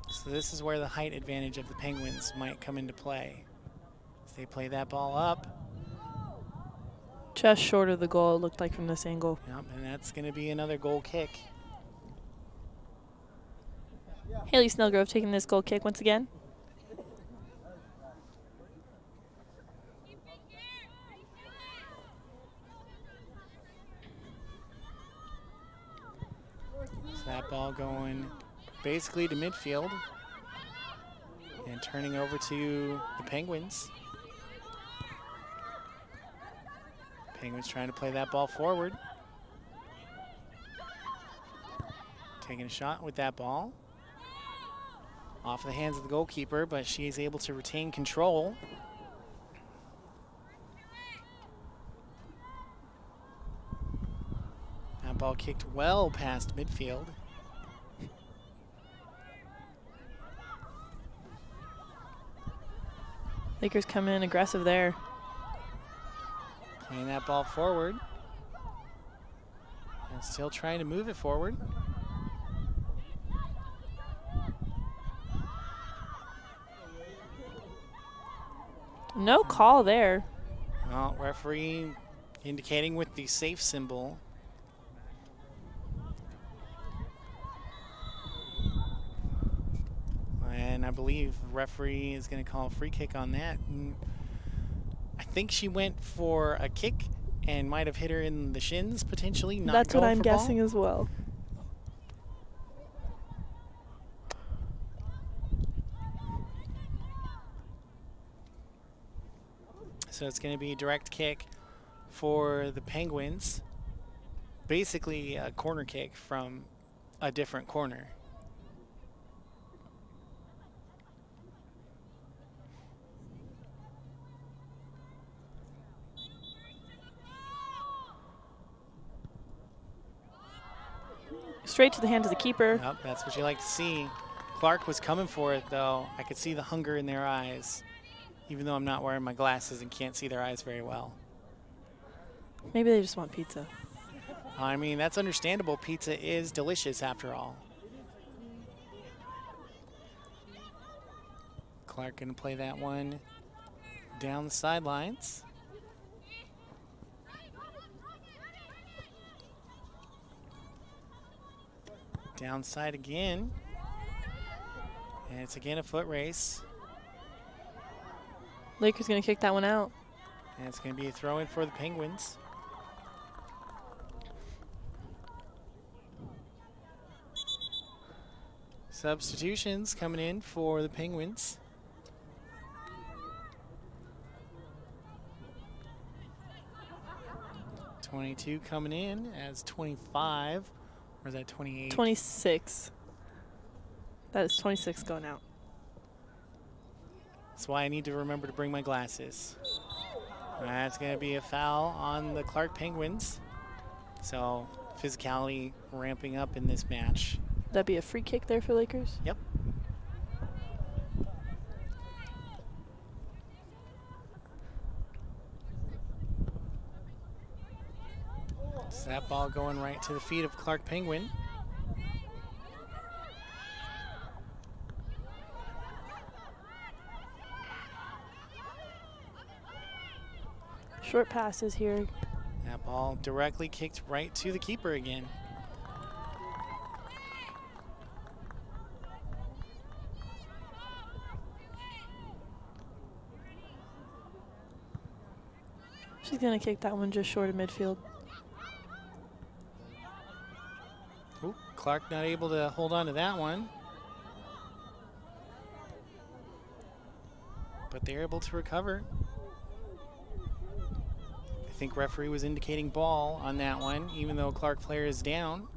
So this is where the height advantage of the Penguins might come into play. As they play that ball up. Just short of the goal, it looked like from this angle. Yep, and that's going to be another goal kick. Haley Snellgrove taking this goal kick once again. So that ball going basically to midfield and turning over to the Penguins. Penguins trying to play that ball forward. Taking a shot with that ball. Off the hands of the goalkeeper, but she is able to retain control. That ball kicked well past midfield. Lakers come in aggressive there. Playing that ball forward. And still trying to move it forward. No call there. Well, referee indicating with the safe symbol. And I believe the referee is going to call a free kick on that. And I think she went for a kick and might have hit her in the shins, potentially. Not That's what I'm for guessing ball. as well. So it's going to be a direct kick for the Penguins. Basically a corner kick from a different corner. Straight to the hands of the keeper. Yep, that's what you like to see. Clark was coming for it, though. I could see the hunger in their eyes, even though I'm not wearing my glasses and can't see their eyes very well. Maybe they just want pizza. I mean, that's understandable. Pizza is delicious after all. Clark going to play that one down the sidelines. Downside again. And it's again a foot race. Lakers going to kick that one out. And it's going to be a throw in for the Penguins. Substitutions coming in for the Penguins. .22 coming in as 25. Or is that 28? 26. That is 26 going out. That's why I need to remember to bring my glasses. That's going to be a foul on the Clark Penguins. So physicality ramping up in this match. That'd be a free kick there for Lakers? Yep. So that ball going right to the feet of Clark Penguin. Short passes here. That ball directly kicked right to the keeper again. She's going to kick that one just short of midfield. Ooh, Clark not able to hold on to that one. But they're able to recover. I think referee was indicating ball on that one, even though Clark player is down.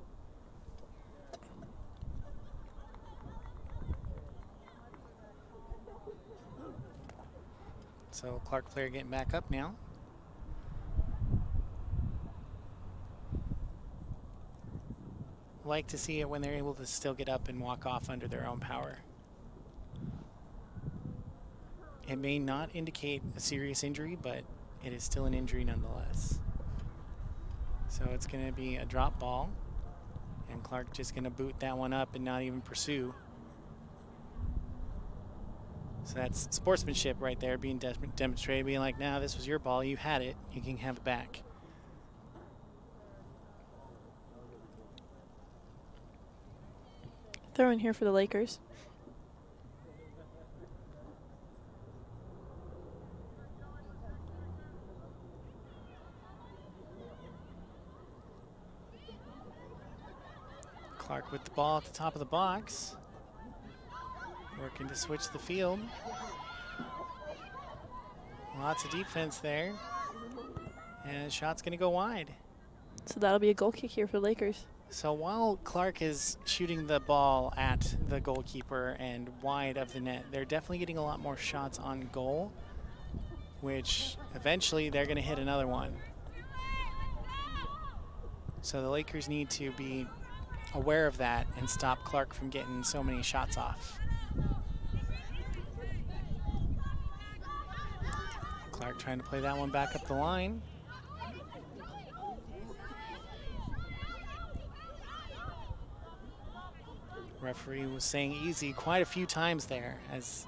So Clark player getting back up now. Like to see it when they're able to still get up and walk off under their own power. It may not indicate a serious injury, but it is still an injury nonetheless. So it's going to be a drop ball, and Clark just going to boot that one up and not even pursue. So that's sportsmanship right there being demonstrated, being like, nah, this was your ball, you had it, you can have it back. Throw in here for the Lakers. Clark with the ball at the top of the box. Working to switch the field. Lots of defense there. And shot's going to go wide. So that'll be a goal kick here for the Lakers. So while Clark is shooting the ball at the goalkeeper and wide of the net, they're definitely getting a lot more shots on goal, which eventually they're going to hit another one. So the Lakers need to be aware of that and stop Clark from getting so many shots off. Clark trying to play that one back up the line. Referee was saying easy quite a few times there as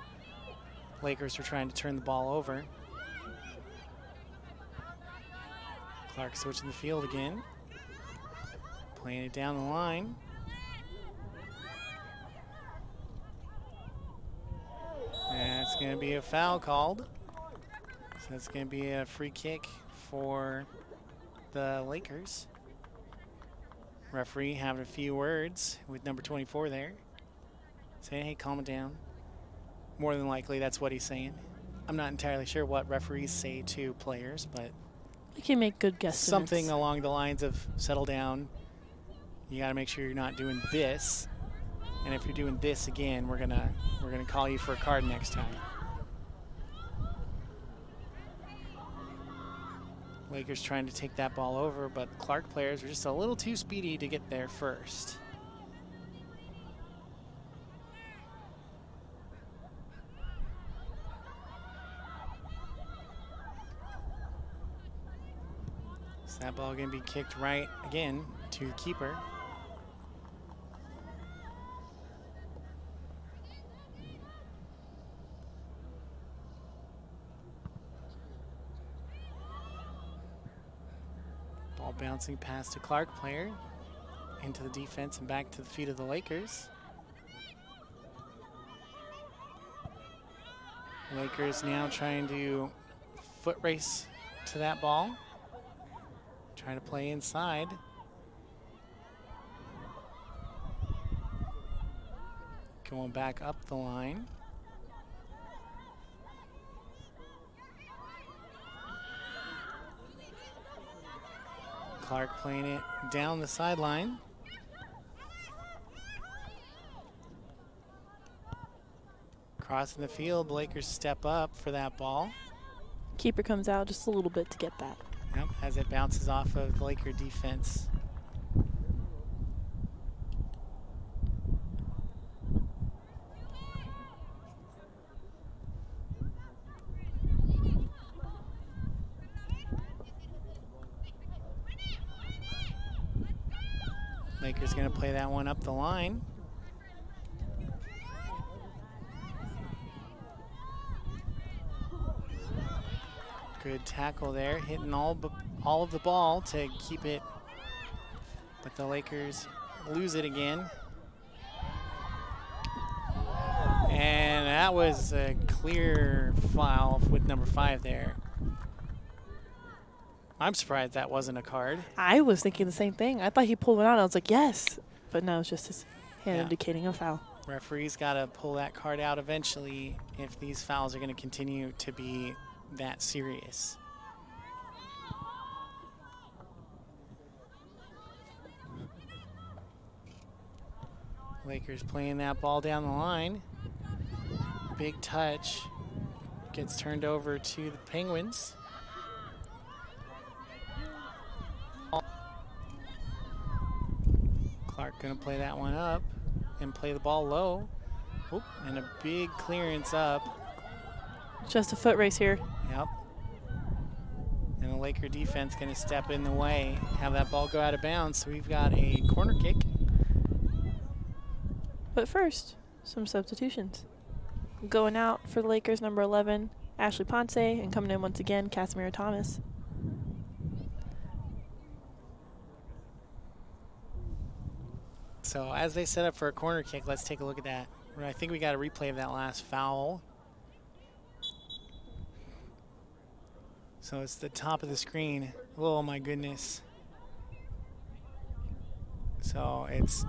Lakers were trying to turn the ball over. Clark switching the field again. Playing it down the line. going to be a foul called. So it's going to be a free kick for the Lakers. Referee having a few words with number 24 there. Saying, hey, calm it down. More than likely, that's what he's saying. I'm not entirely sure what referees say to players, but you can make good guesses. Something along the lines of settle down. You got to make sure you're not doing this. And if you're doing this again, we're gonna call you for a card next time. Lakers trying to take that ball over, but Clark players are just a little too speedy to get there first. So that ball going to be kicked right again to the keeper. Ball bouncing past a Clark player into the defense and back to the feet of the Lakers. Lakers now trying to foot race to that ball. Trying to play inside. Going back up the line. Clark playing it down the sideline. Crossing the field, Lakers step up for that ball. Keeper comes out just a little bit to get that. Yep, as it bounces off of the Laker defense. Lakers going to play that one up the line. Good tackle there, hitting all of the ball to keep it, but the Lakers lose it again. And that was a clear foul with number 5 there. I'm surprised that wasn't a card. I was thinking the same thing. I thought he pulled it out. I was like, yes. But no, it's just his hand indicating a foul. Referee's got to pull that card out eventually if these fouls are going to continue to be that serious. Lakers playing that ball down the line. Big touch. Gets turned over to the Penguins. Clark gonna play that one up and play the ball low. Oop, and a big clearance up. Just a foot race here. Yep. And the Laker defense gonna step in the way, have that ball go out of bounds. So we've got a corner kick. But first, some substitutions. Going out for the Lakers, number 11, Ashley Ponce, and coming in once again, Casimira Thomas. So as they set up for a corner kick, let's take a look at that. I think we got a replay of that last foul. So it's the top of the screen. Oh my goodness. So it's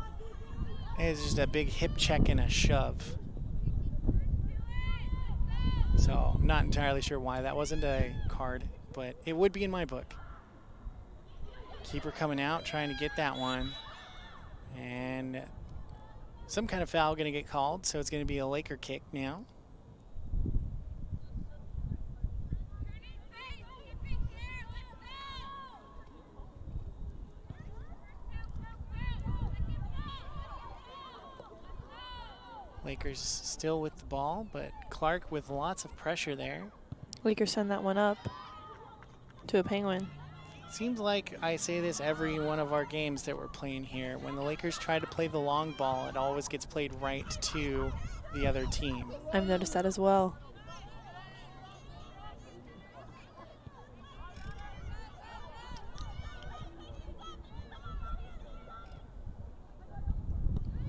just a big hip check and a shove. So I'm not entirely sure why that wasn't a card, but it would be in my book. Keeper coming out, trying to get that one. And some kind of foul going to get called, so it's going to be a Laker kick now. Lakers still with the ball, but Clark with lots of pressure there. Lakers send that one up to a Penguin. Seems like I say this every one of our games that we're playing here. When the Lakers try to play the long ball, it always gets played right to the other team. I've noticed that as well.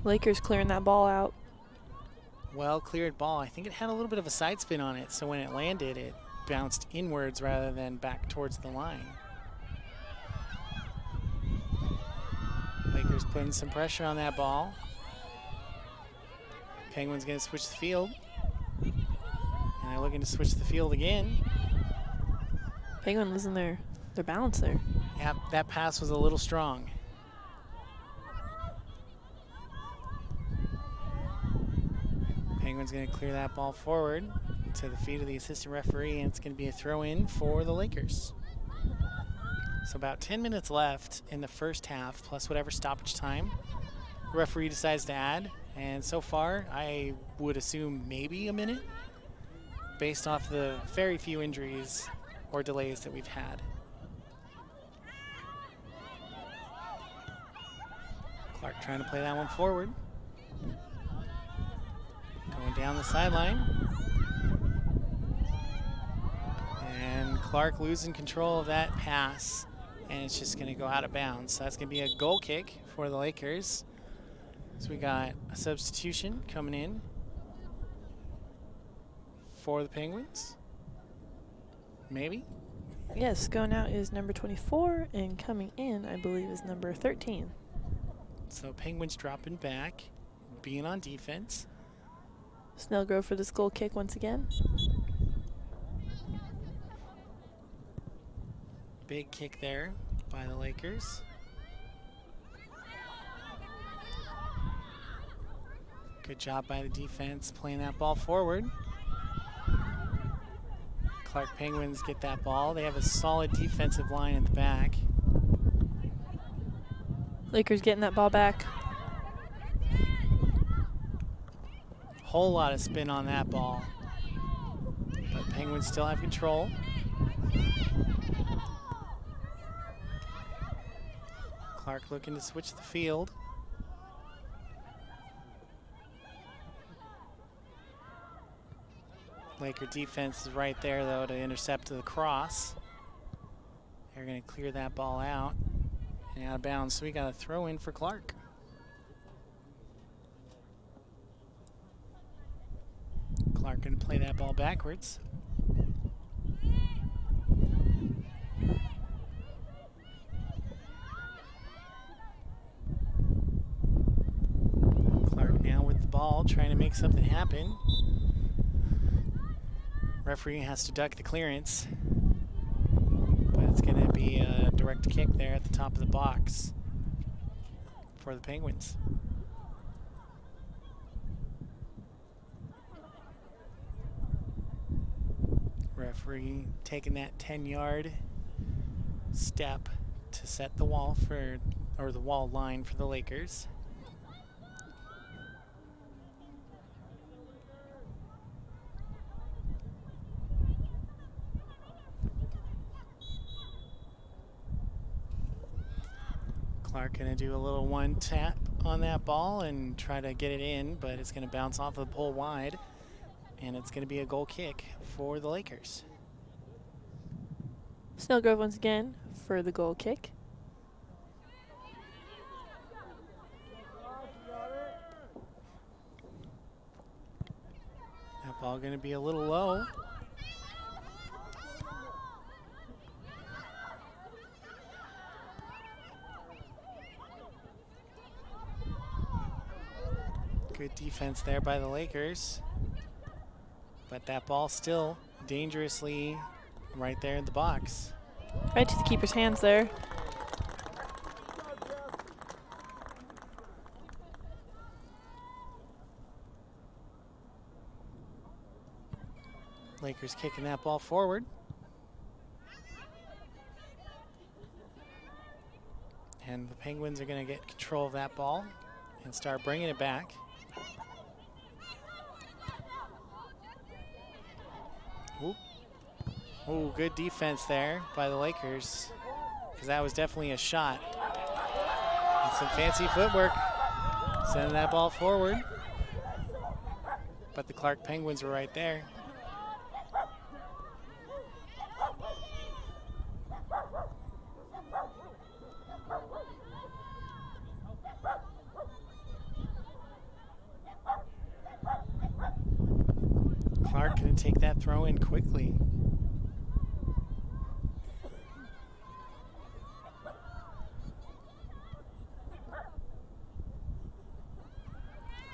Lakers clearing that ball out. well cleared ball. I think it had a little bit of a side spin on it, so when it landed, it bounced inwards rather than back towards the line. Lakers putting some pressure on that ball. Penguins going to switch the field. And they're looking to switch the field again. Penguin losing their balance there. Yep, that pass was a little strong. Penguins going to clear that ball forward to the feet of the assistant referee, and it's going to be a throw in for the Lakers. So about 10 minutes left in the first half, plus whatever stoppage time the referee decides to add. And so far, I would assume maybe a minute, based off the very few injuries or delays that we've had. Clark trying to play that one forward. Going down the sideline. And Clark losing control of that pass. And it's just going to go out of bounds. So that's going to be a goal kick for the Lakers. So we got a substitution coming in for the Penguins. Maybe. Yes, going out is number 24, and coming in, I believe, is number 13. So Penguins dropping back, being on defense. Snellgrove for this goal kick once again. Big kick there by the Lakers. Good job by the defense playing that ball forward. Clark Penguins get that ball. They have a solid defensive line in the back. Lakers getting that ball back. Whole lot of spin on that ball. But Penguins still have control. Clark looking to switch the field. Laker defense is right there, though, to intercept the cross. They're going to clear that ball out and out of bounds, so we got a throw in for Clark. Clark going to play that ball backwards. Clark now with the ball, trying to make something happen. Referee has to duck the clearance, but it's going to be a direct kick there at the top of the box for the Penguins. Referee taking that 10-yard step to set the wall for, or the wall line for the Lakers. Clark going to do a little one tap on that ball and try to get it in, but it's going to bounce off the pole wide, and it's going to be a goal kick for the Lakers. Snellgrove once again for the goal kick. That ball going to be a little low. Good defense there by the Lakers. But that ball still dangerously right there in the box. Right to the keeper's hands there. Lakers kicking that ball forward. And the Penguins are going to get control of that ball and start bringing it back. Oh, good defense there by the Lakers, because that was definitely a shot. And some fancy footwork, sending that ball forward. But the Clark Penguins were right there. throw in quickly.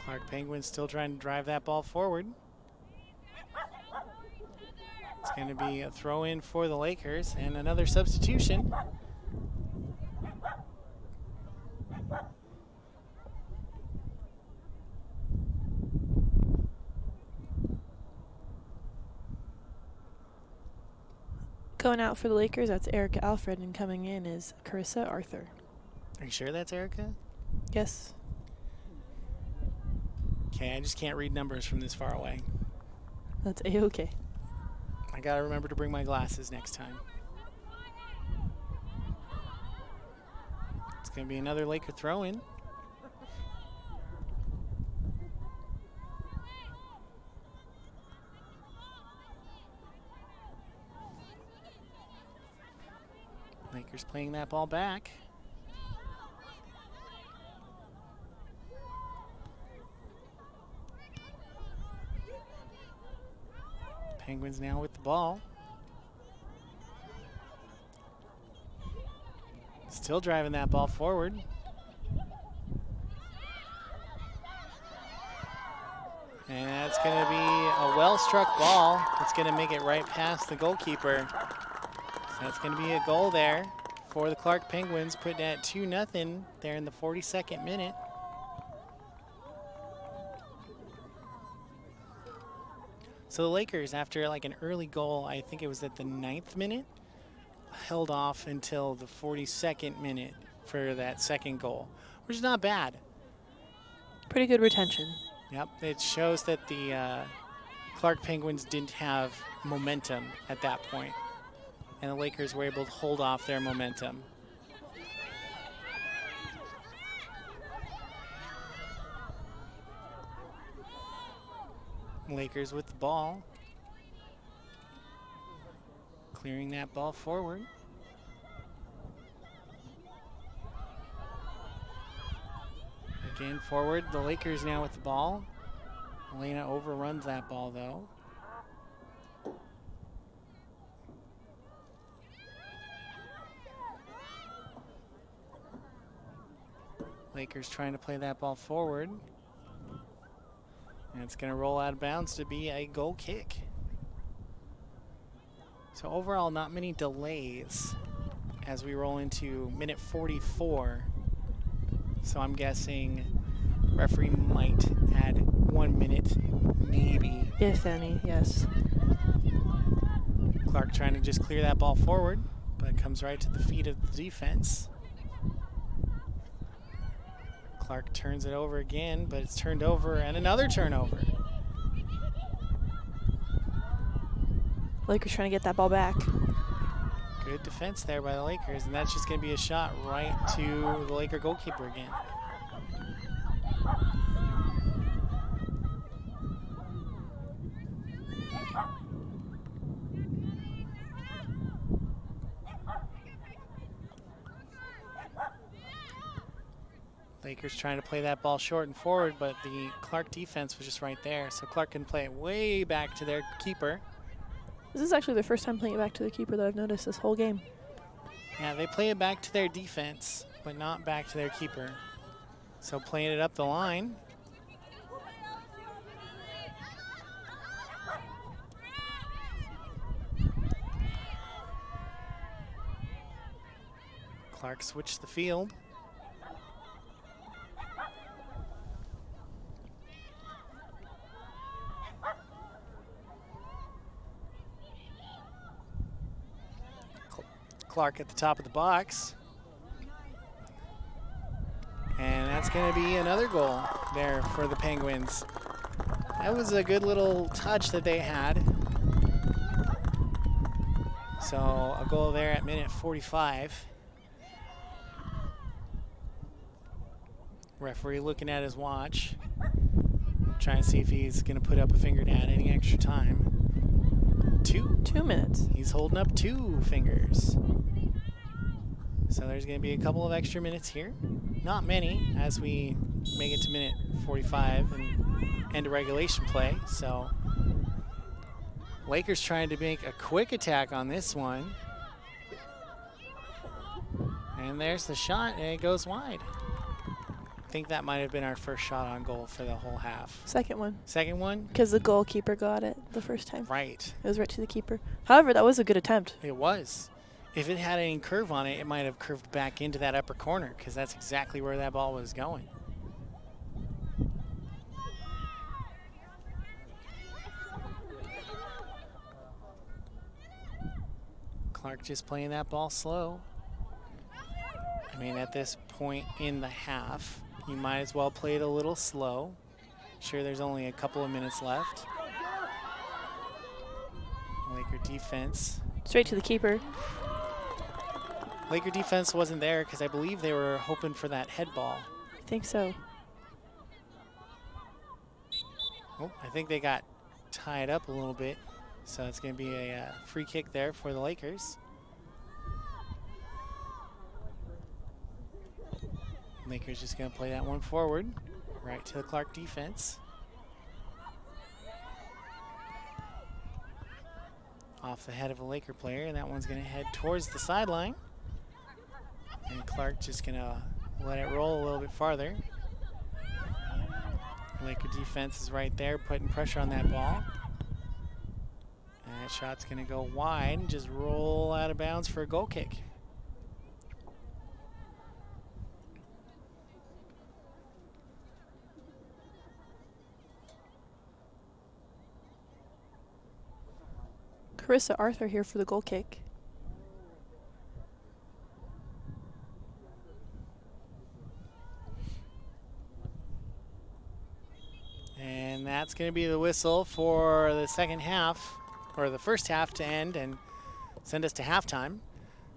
Clark Penguins still trying to drive that ball forward. It's going to be a throw in for the Lakers and another substitution. Going out for the Lakers, that's Erica Alfred, and coming in is Carissa Arthur. Are you sure that's Erica? Yes. Okay, I just can't read numbers from this far away. That's A-okay. I gotta remember to bring my glasses next time. It's gonna be another Laker throw-in. Lakers playing that ball back. Penguins now with the ball. Still driving that ball forward. And that's going to be a well-struck ball. It's going to make it right past the goalkeeper. So that's going to be a goal there for the Clark Penguins, putting at 2-0 there in the 42nd minute. So the Lakers, after like an early goal, I think it was at the 9th minute, held off until the 42nd minute for that second goal, which is not bad. Pretty good retention. Yep, it shows that the Clark Penguins didn't have momentum at that point, and the Lakers were able to hold off their momentum. Lakers with the ball. Clearing that ball forward. Again forward, the Lakers now with the ball. Elena overruns that ball though. Lakers trying to play that ball forward. And it's going to roll out of bounds to be a goal kick. So overall, not many delays as we roll into minute 44. So I'm guessing referee might add 1 minute, maybe. If any, yes. Clark trying to just clear that ball forward, but it comes right to the feet of the defense. Clark turns it over again, but it's turned over and another turnover. Lakers trying to get that ball back. Good defense there by the Lakers, and that's just going to be a shot right to the Laker goalkeeper again. Lakers trying to play that ball short and forward, but the Clark defense was just right there. So Clark can play it way back to their keeper. This is actually the first time playing it back to the keeper that I've noticed this whole game. Yeah, they play it back to their defense, but not back to their keeper. So playing it up the line. Clark switched the field. Clark at the top of the box. And that's going to be another goal there for the Penguins. That was a good little touch that they had. So a goal there at minute 45. Referee looking at his watch, trying to see if he's going to put up a finger to add any extra time. 2 minutes. He's holding up 2 fingers. So there's going to be a couple of extra minutes here. Not many as we make it to minute 45 and end of regulation play. So Lakers trying to make a quick attack on this one. And there's the shot, and it goes wide. I think that might have been our first shot on goal for the whole half. Second one. Second one? Because the goalkeeper got it the first time. Right. It was right to the keeper. However, that was a good attempt. It was. If it had any curve on it, it might have curved back into that upper corner because that's exactly where that ball was going. Clark just playing that ball slow. I mean, at this point in the half, you might as well play it a little slow. Sure, there's only a couple of minutes left. Laker defense. Straight to the keeper. Laker defense wasn't there because I believe they were hoping for that head ball. I think so. Oh, I think they got tied up a little bit. So it's going to be a free kick there for the Lakers. Lakers just going to play that one forward, right to the Clark defense. Off the head of a Laker player, and that one's going to head towards the sideline. And Clark just going to let it roll a little bit farther. Laker defense is right there, putting pressure on that ball. And that shot's going to go wide and just roll out of bounds for a goal kick. Carissa Arthur here for the goal kick. And that's going to be the whistle for the second half, or the first half to end and send us to halftime.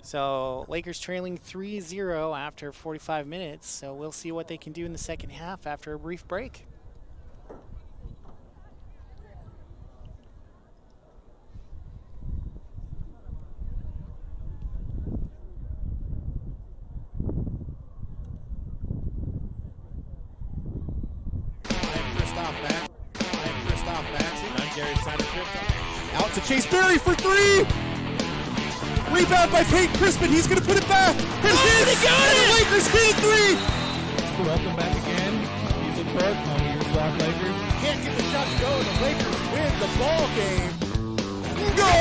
So Lakers trailing 3-0 after 45 minutes. So we'll see what they can do in the second half after a brief break. Out to Chase Berry for three. Rebound by Peyton Crispin. He's going to put it back. And he got it! The Lakers hit three. Welcome back again. He's in court on your SWOCC Lakers. Can't get the shot to go. The Lakers win the ball game. Go!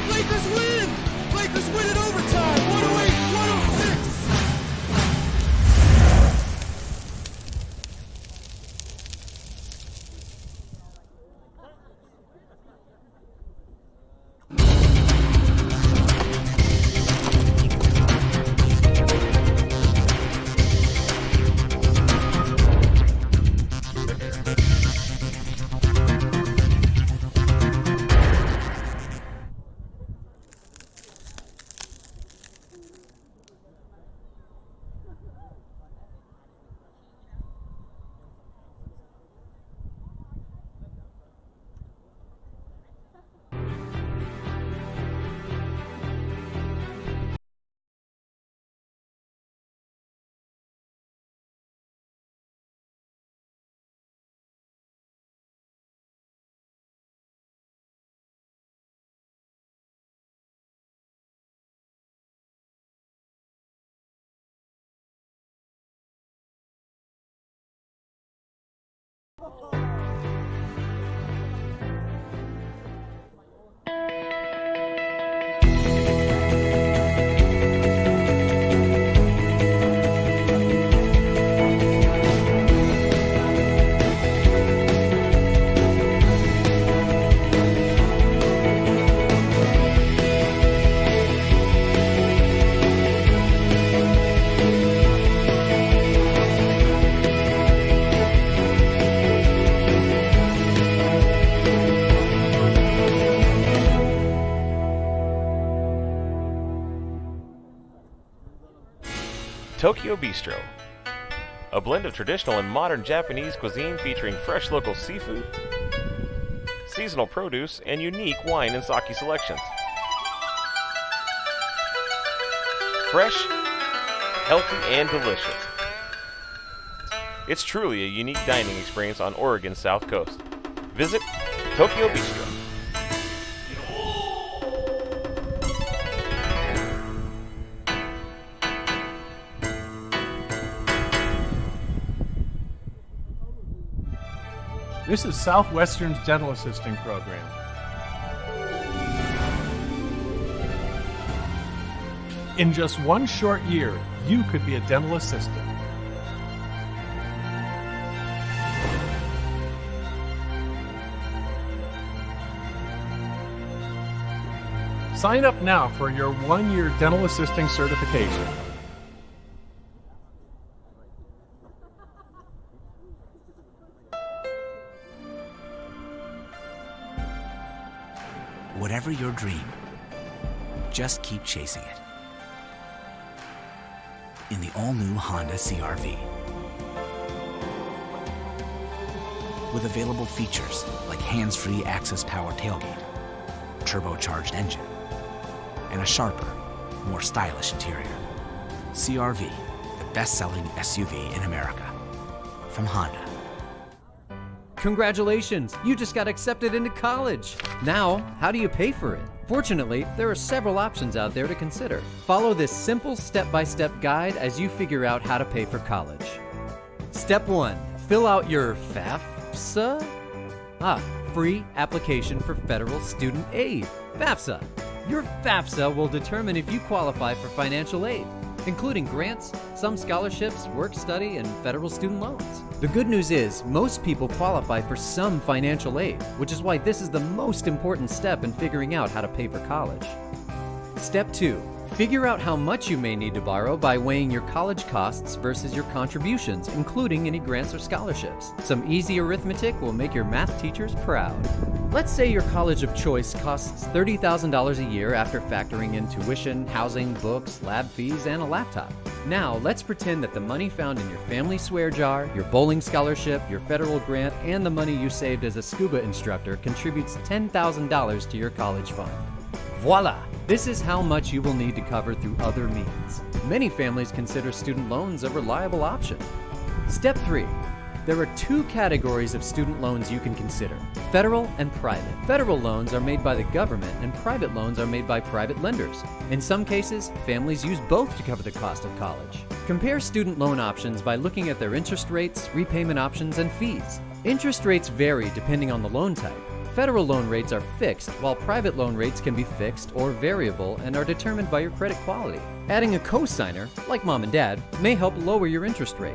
Lakers win! Lakers win in overtime. 108-106. Tokyo Bistro, a blend of traditional and modern Japanese cuisine featuring fresh local seafood, seasonal produce, and unique wine and sake selections. Fresh, healthy, and delicious. It's truly a unique dining experience on Oregon's South Coast. Visit Tokyo Bistro. This is Southwestern's dental assisting program. In just one short year, you could be a dental assistant. Sign up now for your one-year dental assisting certification. Whatever your dream, just keep chasing it. In the all-new Honda CR-V. With available features like hands-free access power tailgate, turbocharged engine, and a sharper, more stylish interior. CR-V, the best-selling SUV in America. From Honda. Congratulations! You just got accepted into college! Now, how do you pay for it? Fortunately, there are several options out there to consider. Follow this simple step-by-step guide as you figure out how to pay for college. Step 1. Fill out your FAFSA? Free Application for Federal Student Aid. FAFSA. Your FAFSA will determine if you qualify for financial aid, including grants, some scholarships, work-study, and federal student loans. The good news is, most people qualify for some financial aid, which is why this is the most important step in figuring out how to pay for college. Step 2. Figure out how much you may need to borrow by weighing your college costs versus your contributions, including any grants or scholarships. Some easy arithmetic will make your math teachers proud. Let's say your college of choice costs $30,000 a year after factoring in tuition, housing, books, lab fees, and a laptop. Now, let's pretend that the money found in your family swear jar, your bowling scholarship, your federal grant, and the money you saved as a scuba instructor contributes $10,000 to your college fund. Voila! This is how much you will need to cover through other means. Many families consider student loans a reliable option. Step 3. There are 2 categories of student loans you can consider: federal and private. Federal loans are made by the government and private loans are made by private lenders. In some cases, families use both to cover the cost of college. Compare student loan options by looking at their interest rates, repayment options, and fees. Interest rates vary depending on the loan type. Federal loan rates are fixed, while private loan rates can be fixed or variable and are determined by your credit quality. Adding a co-signer, like mom and dad, may help lower your interest rate.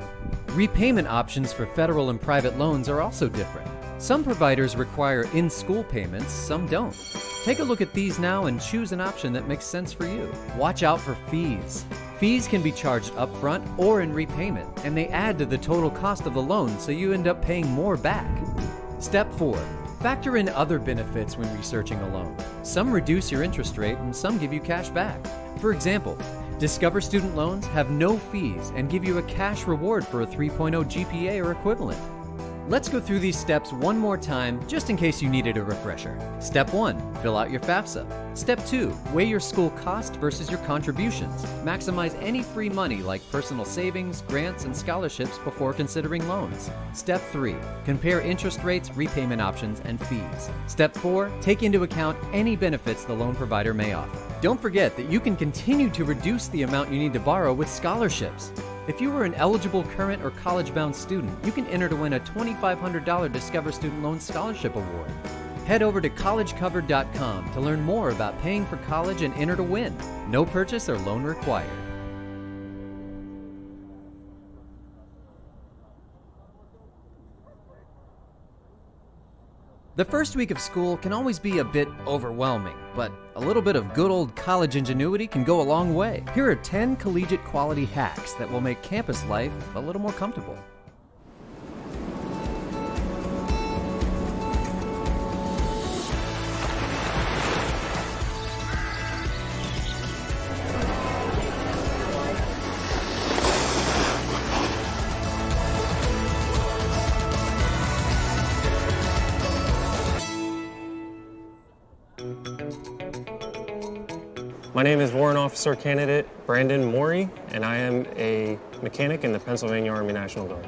Repayment options for federal and private loans are also different. Some providers require in-school payments, some don't. Take a look at these now and choose an option that makes sense for you. Watch out for fees. Fees can be charged upfront or in repayment, and they add to the total cost of the loan, so you end up paying more back. Step 4. Factor in other benefits when researching a loan. Some reduce your interest rate and some give you cash back. For example, Discover student loans have no fees and give you a cash reward for a 3.0 GPA or equivalent. Let's go through these steps one more time, just in case you needed a refresher. Step 1, fill out your FAFSA. Step 2, weigh your school cost versus your contributions. Maximize any free money like personal savings, grants, and scholarships before considering loans. Step 3, compare interest rates, repayment options, and fees. Step 4, take into account any benefits the loan provider may offer. Don't forget that you can continue to reduce the amount you need to borrow with scholarships. If you are an eligible current or college-bound student, you can enter to win a $2,500 Discover Student Loan Scholarship Award. Head over to collegecovered.com to learn more about paying for college and enter to win. No purchase or loan required. The first week of school can always be a bit overwhelming, but a little bit of good old college ingenuity can go a long way. Here are 10 collegiate quality hacks that will make campus life a little more comfortable. My name is Warrant Officer Candidate Brandon Morey, and I am a mechanic in the Pennsylvania Army National Guard.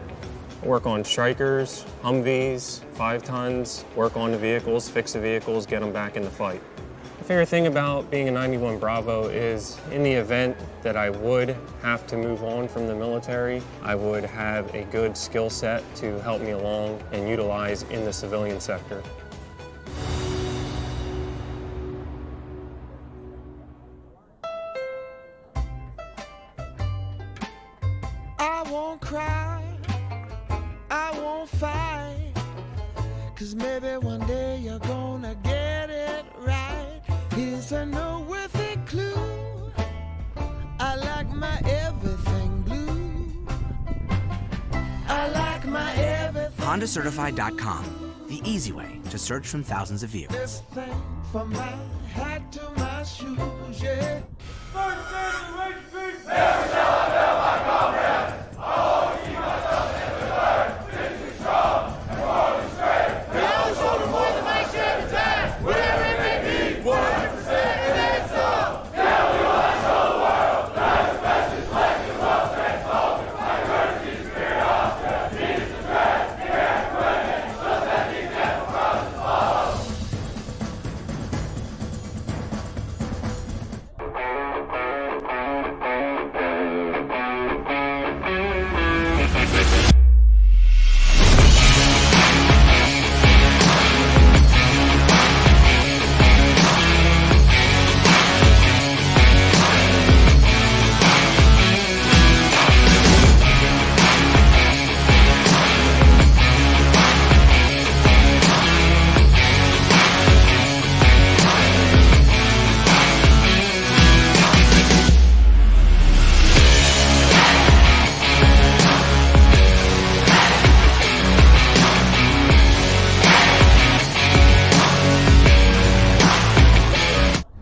work on Strikers, Humvees, 5 tons, work on the vehicles, fix the vehicles, get them back in the fight. The favorite thing about being a 91 Bravo is in the event that I would have to move on from the military, I would have a good skill set to help me along and utilize in the civilian sector. I won't cry, I won't fight, 'cause maybe one day you're gonna get it right. Here's a noteworthy clue, I like my everything blue. I like my everything. HondaCertified.com, the easy way to search from thousands of vehicles. Everything from my hat to my shoes, yeah.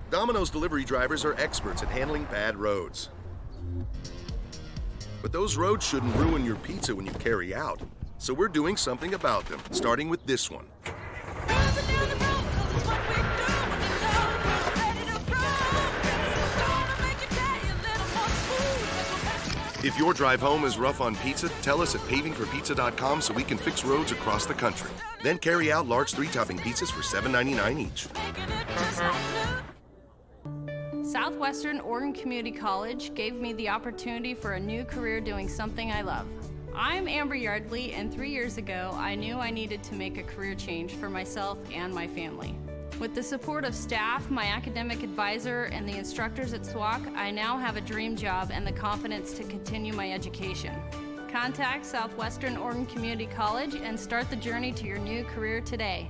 Domino's delivery drivers are experts at handling bad roads. But those roads shouldn't ruin your pizza when you carry out. So we're doing something about them, starting with this one. If your drive home is rough on pizza, tell us at pavingforpizza.com so we can fix roads across the country. Then carry out large 3-topping pizzas for $7.99 each. Southwestern Oregon Community College gave me the opportunity for a new career doing something I love. I'm Amber Yardley, and 3 years ago, I knew I needed to make a career change for myself and my family. With the support of staff, my academic advisor, and the instructors at SWOCC, I now have a dream job and the confidence to continue my education. Contact Southwestern Oregon Community College and start the journey to your new career today.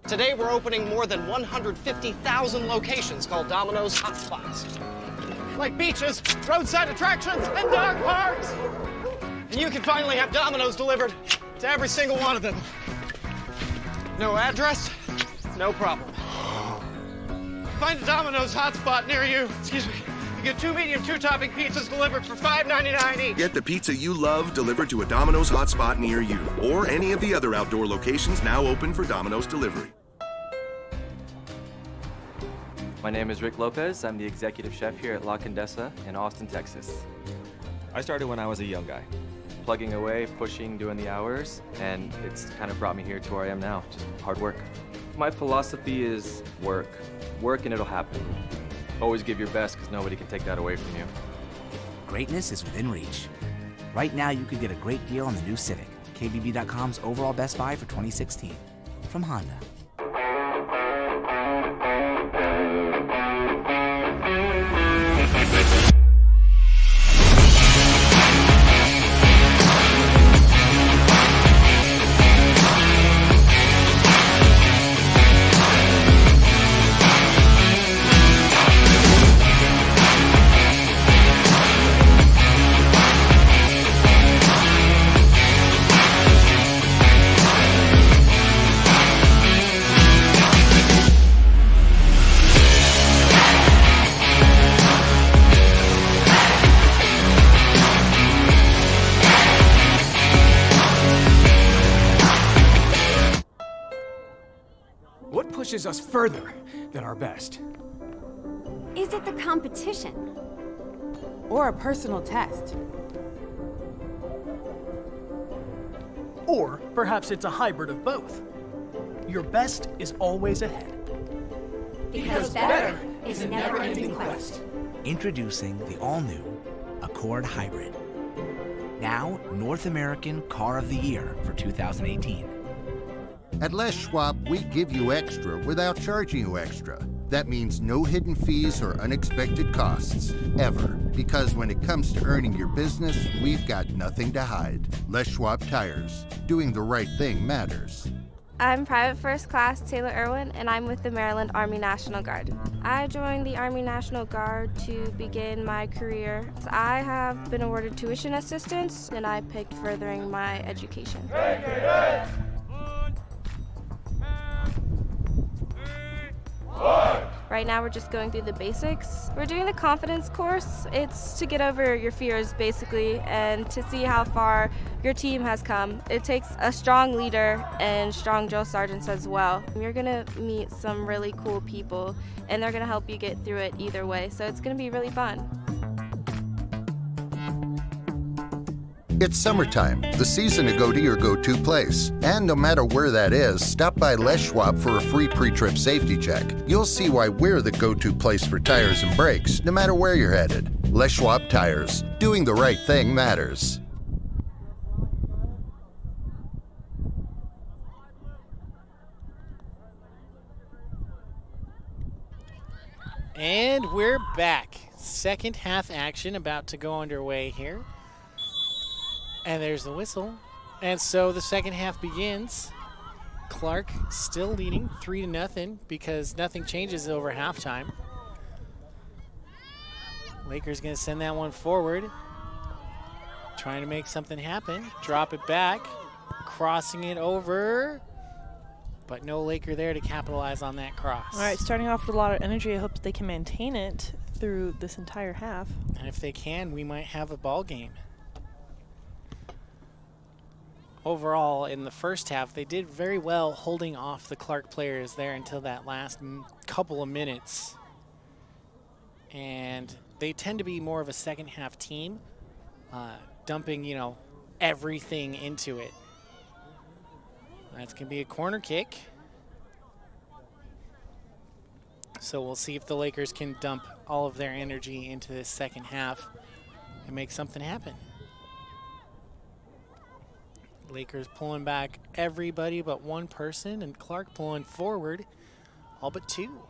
Today we're opening more than 150,000 locations called Domino's Hotspots. Like beaches, roadside attractions, and dog parks. And you can finally have Domino's delivered to every single one of them. No address, no problem. Find a Domino's Hotspot near you. Excuse me. You get 2 medium 2-topping pizzas delivered for $5.99 each. Get the pizza you love delivered to a Domino's hotspot near you, or any of the other outdoor locations now open for Domino's delivery. My name is Rick Lopez. I'm the executive chef here at La Condesa in Austin, Texas. I started when I was a young guy, plugging away, pushing, doing the hours, and it's kind of brought me here to where I am now, just hard work. My philosophy is work. Work and it'll happen. Always give your best because nobody can take that away from you. Greatness is within reach. Right now, you could get a great deal on the new Civic, KBB.com's overall best buy for 2016. From Honda. What pushes us further than our best? Is it the competition? Or a personal test? Or perhaps it's a hybrid of both. Your best is always ahead. Because better is a never-ending quest. Introducing the all-new Accord Hybrid. Now, North American Car of the Year for 2018. At Les Schwab, we give you extra without charging you extra. That means no hidden fees or unexpected costs, ever. Because when it comes to earning your business, we've got nothing to hide. Les Schwab Tires. Doing the right thing matters. I'm Private First Class Taylor Irwin, and I'm with the Maryland Army National Guard. I joined the Army National Guard to begin my career. I have been awarded tuition assistance, and I picked furthering my education. Right now we're just going through the basics. We're doing the confidence course. It's to get over your fears basically and to see how far your team has come. It takes a strong leader and strong drill sergeants as well. You're gonna meet some really cool people and they're gonna help you get through it either way. So it's gonna be really fun. It's summertime, the season to go to your go-to place. And no matter where that is, stop by Les Schwab for a free pre-trip safety check. You'll see why we're the go-to place for tires and brakes, no matter where you're headed. Les Schwab Tires. Doing the right thing matters. And we're back. Second half action about to go underway here. And there's the whistle. And so the second half begins. Clark still leading 3-0 because nothing changes over halftime. Lakers going to send that one forward. Trying to make something happen. Drop it back. Crossing it over. But no Laker there to capitalize on that cross. All right, starting off with a lot of energy. I hope that they can maintain it through this entire half. And if they can, we might have a ball game. Overall, in the first half, they did very well holding off the Clark players there until that last couple of minutes. And they tend to be more of a second half team, dumping, everything into it. That's going to be a corner kick. So we'll see if the Lakers can dump all of their energy into this second half and make something happen. Lakers pulling back everybody but one person, and Clark pulling forward all but two.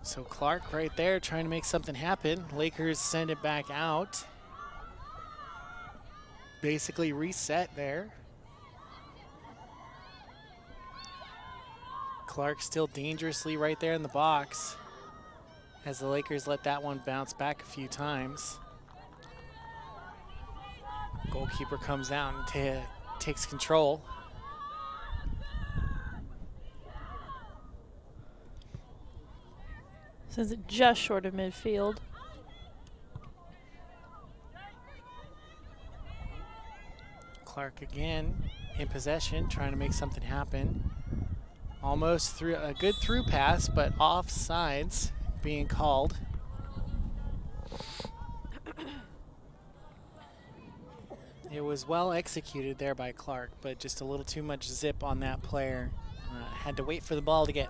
So Clark right there trying to make something happen. Lakers send it back out. Basically reset there. Clark still dangerously right there in the box as the Lakers let that one bounce back a few times. Goalkeeper comes out and takes control. Sends it just short of midfield. Clark again in possession, trying to make something happen. Almost through a good through pass, but offsides being called. It was well executed there by Clark, but just a little too much zip on that player. Had to wait for the ball to get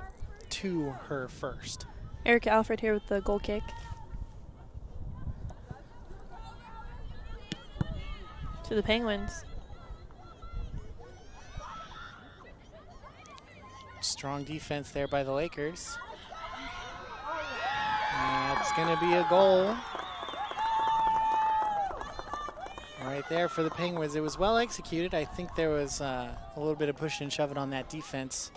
to her first. Erica Alfred here with the goal kick. To the Penguins. Strong defense there by the Lakers. It's going to be a goal. Right there for the Penguins. It was well executed. I think there was a little bit of push and shove it on that defense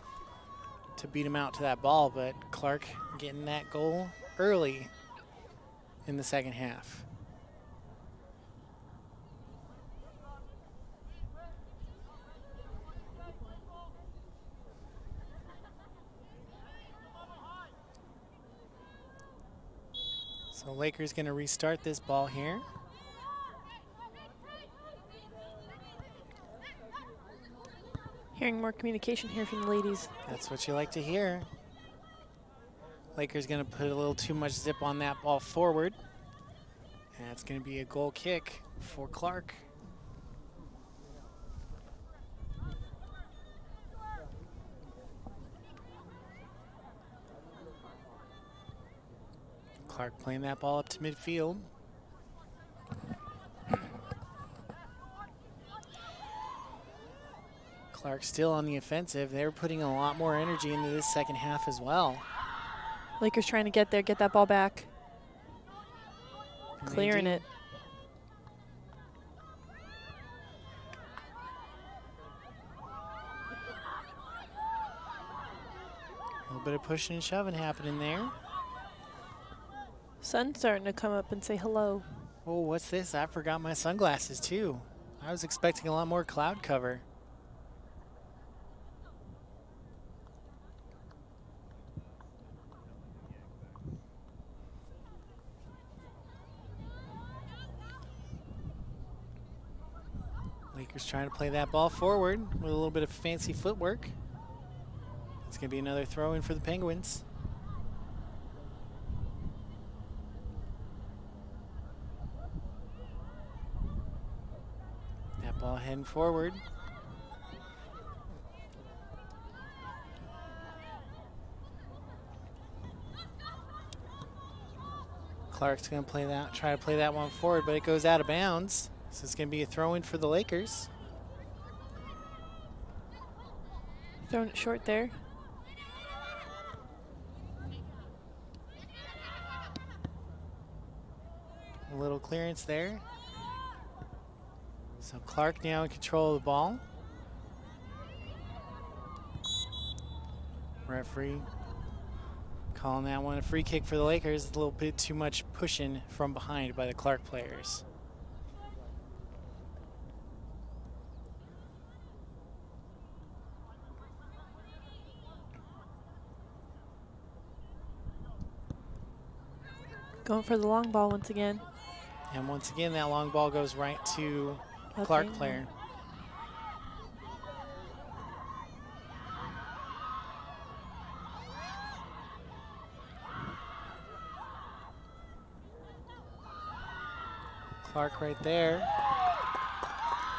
to beat him out to that ball, but Clark getting that goal early in the second half. So Lakers going to restart this ball here. Hearing more communication here from the ladies. That's what you like to hear. Lakers going to put a little too much zip on that ball forward. And it's going to be a goal kick for Clark. Clark playing that ball up to midfield. Clark still on the offensive. They're putting a lot more energy into this second half as well. Lakers trying to get there, get that ball back. And Clearing it. A little bit of pushing and shoving happening there. Sun's starting to come up and say hello. Oh, what's this? I forgot my sunglasses too. I was expecting a lot more cloud cover. Lakers trying to play that ball forward with a little bit of fancy footwork. It's going to be another throw in for the Penguins. That ball heading forward. Clark's going to try to play that one forward, but it goes out of bounds. So it's going to be a throw in for the Lakers. Throwing it short there. A little clearance there. So Clark now in control of the ball. Referee calling that one a free kick for the Lakers. A little bit too much pushing from behind by the Clark players. Going for the long ball once again. And once again, that long ball goes right to the Clark player. Clark right there.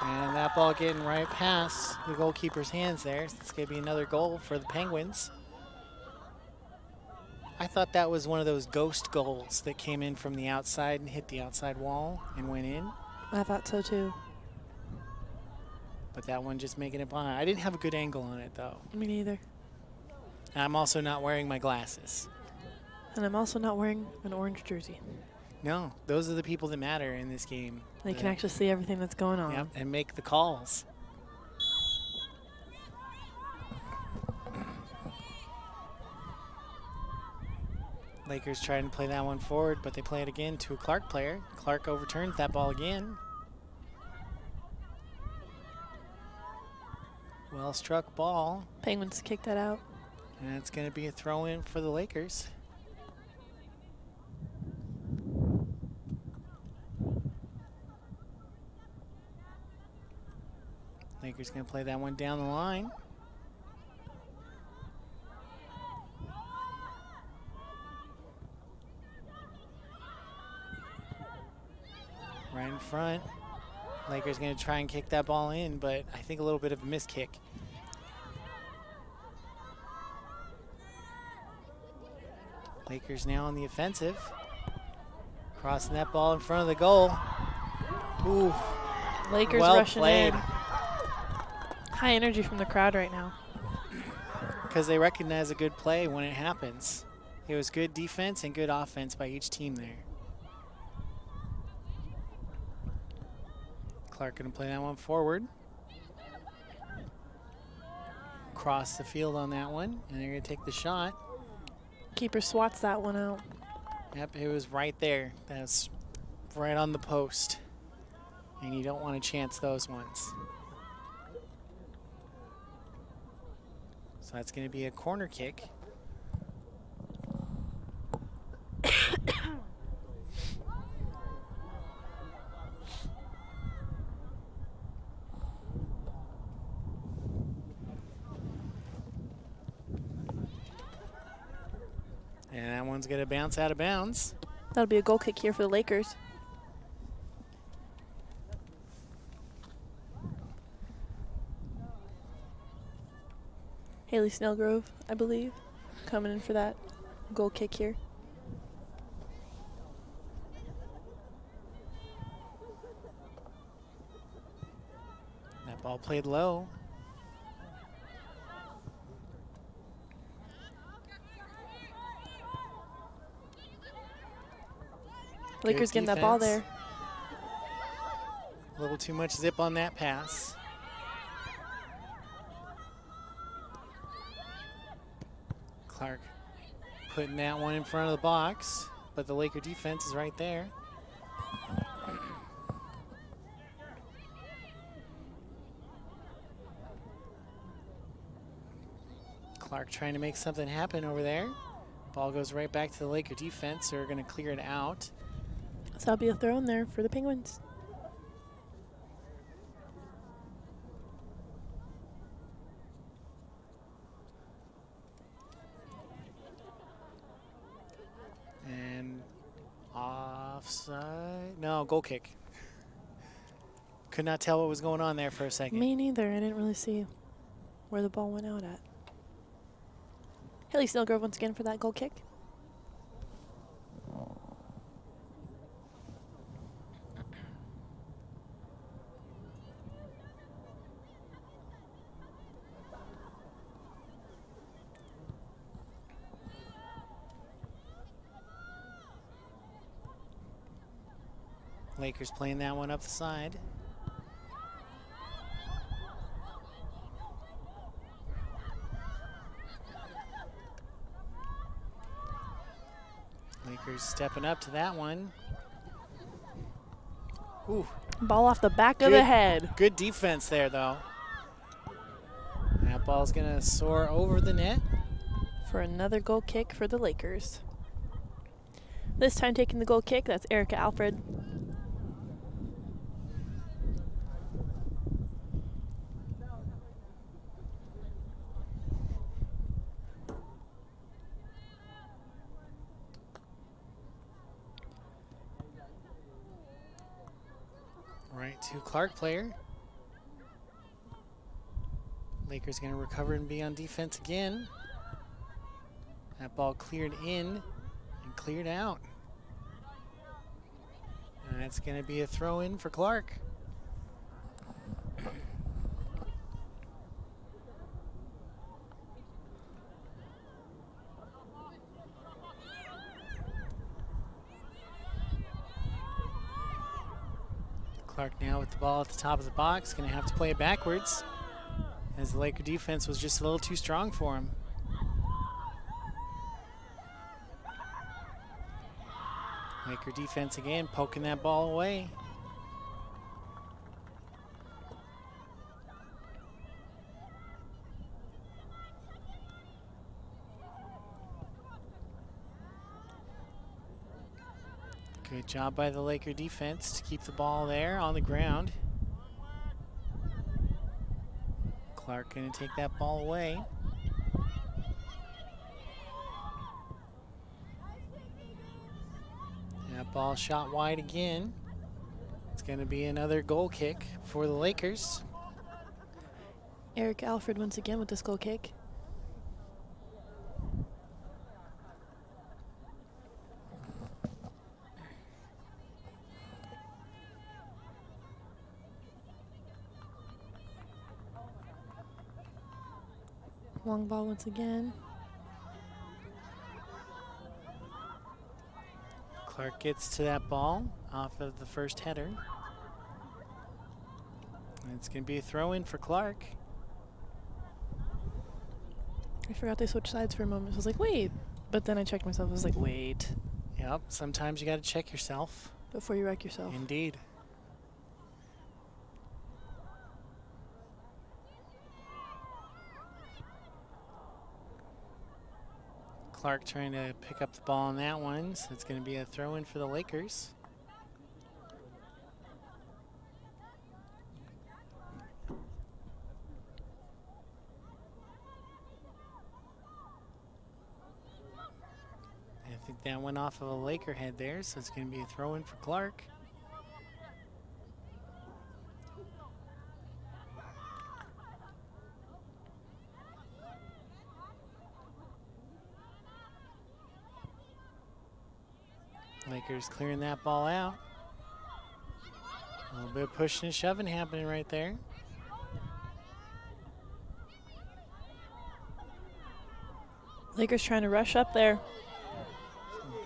And that ball getting right past the goalkeeper's hands there. So it's going to be another goal for the Penguins. I thought that was one of those ghost goals that came in from the outside and hit the outside wall and went in. I thought so too. But that one just making it behind. I didn't have a good angle on it though. Me neither. I'm also not wearing my glasses. And I'm also not wearing an orange jersey. No, those are the people that matter in this game. They can actually see everything that's going on. Yep, and make the calls. Lakers trying to play that one forward, but they play it again to a Clark player. Clark overturns that ball again. Well struck ball. Penguins kick that out. And it's going to be a throw in for the Lakers. Lakers going to play that one down the line. Right in front. Lakers going to try and kick that ball in, but I think a little bit of a missed kick. Lakers now on the offensive. Crossing that ball in front of the goal. Ooh. Lakers well rushing played. in. High energy from the crowd right now. Because they recognize a good play when it happens. It was good defense and good offense by each team there. Clark going to play that one forward. Cross the field on that one, and they're going to take the shot. Keeper swats that one out. Yep, it was right there. That's right on the post. And you don't want to chance those ones. So that's going to be a corner kick. one's going to bounce out of bounds. That'll be a goal kick here for the Lakers. Haley Snellgrove, I believe, coming in for that goal kick here. That ball played low. Lakers getting that ball there. A little too much zip on that pass. Clark putting that one in front of the box, but the Laker defense is right there. Clark trying to make something happen over there. Ball goes right back to the Laker defense. They're going to clear it out. So that'll be a throw in there for the Penguins. And offside. No, goal kick. Could not tell what was going on there for a second. Me neither. I didn't really see where the ball went out at. Haley Snellgrove once again for that goal kick. Lakers playing that one up the side. Lakers stepping up to that one. Ooh. Ball off the back of the head. Good defense there, though. That ball's going to soar over the net. For another goal kick for the Lakers. This time taking the goal kick, that's Erica Alfred. Right to Clark player. Lakers going to recover and be on defense again. That ball cleared in and cleared out. And that's going to be a throw in for Clark. Clark now with the ball at the top of the box, going to have to play it backwards as the Laker defense was just a little too strong for him. Laker defense again, poking that ball away. Good job by the Laker defense to keep the ball there on the ground. Clark going to take that ball away. That ball shot wide again. It's going to be another goal kick for the Lakers. Eric Alfred once again with this goal kick. Long ball once again. Clark gets to that ball off of the first header. And it's going to be a throw in for Clark. I forgot they switched sides for a moment. I was like, wait. But then I checked myself. I was like, wait. Yep, sometimes you got to check yourself. Before you wreck yourself. Indeed. Clark trying to pick up the ball on that one, so it's going to be a throw in for the Lakers. think that went off of a Laker head there, so it's going to be a throw in for Clark. Lakers clearing that ball out. A little bit of pushing and shoving happening right there. Lakers trying to rush up there.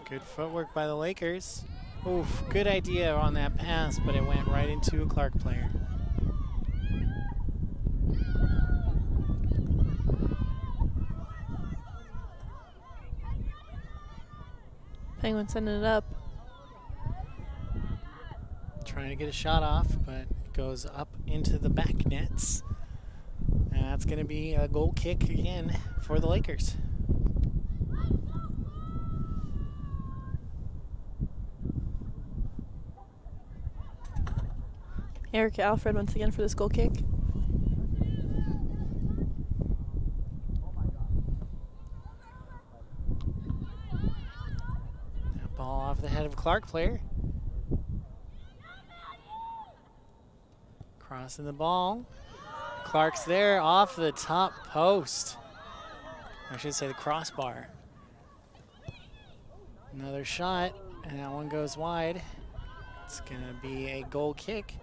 Good footwork by the Lakers. Oof, good idea on that pass, but it went right into a Clark player. Penguins sending it up. Trying to get a shot off, but it goes up into the back nets. And that's going to be a goal kick again for the Lakers. Erica Alfred once again for this goal kick. That ball off the head of a Clark player. Crossing the ball. Clark's there off the top post. I should say the crossbar. Another shot, and that one goes wide. It's going to be a goal kick.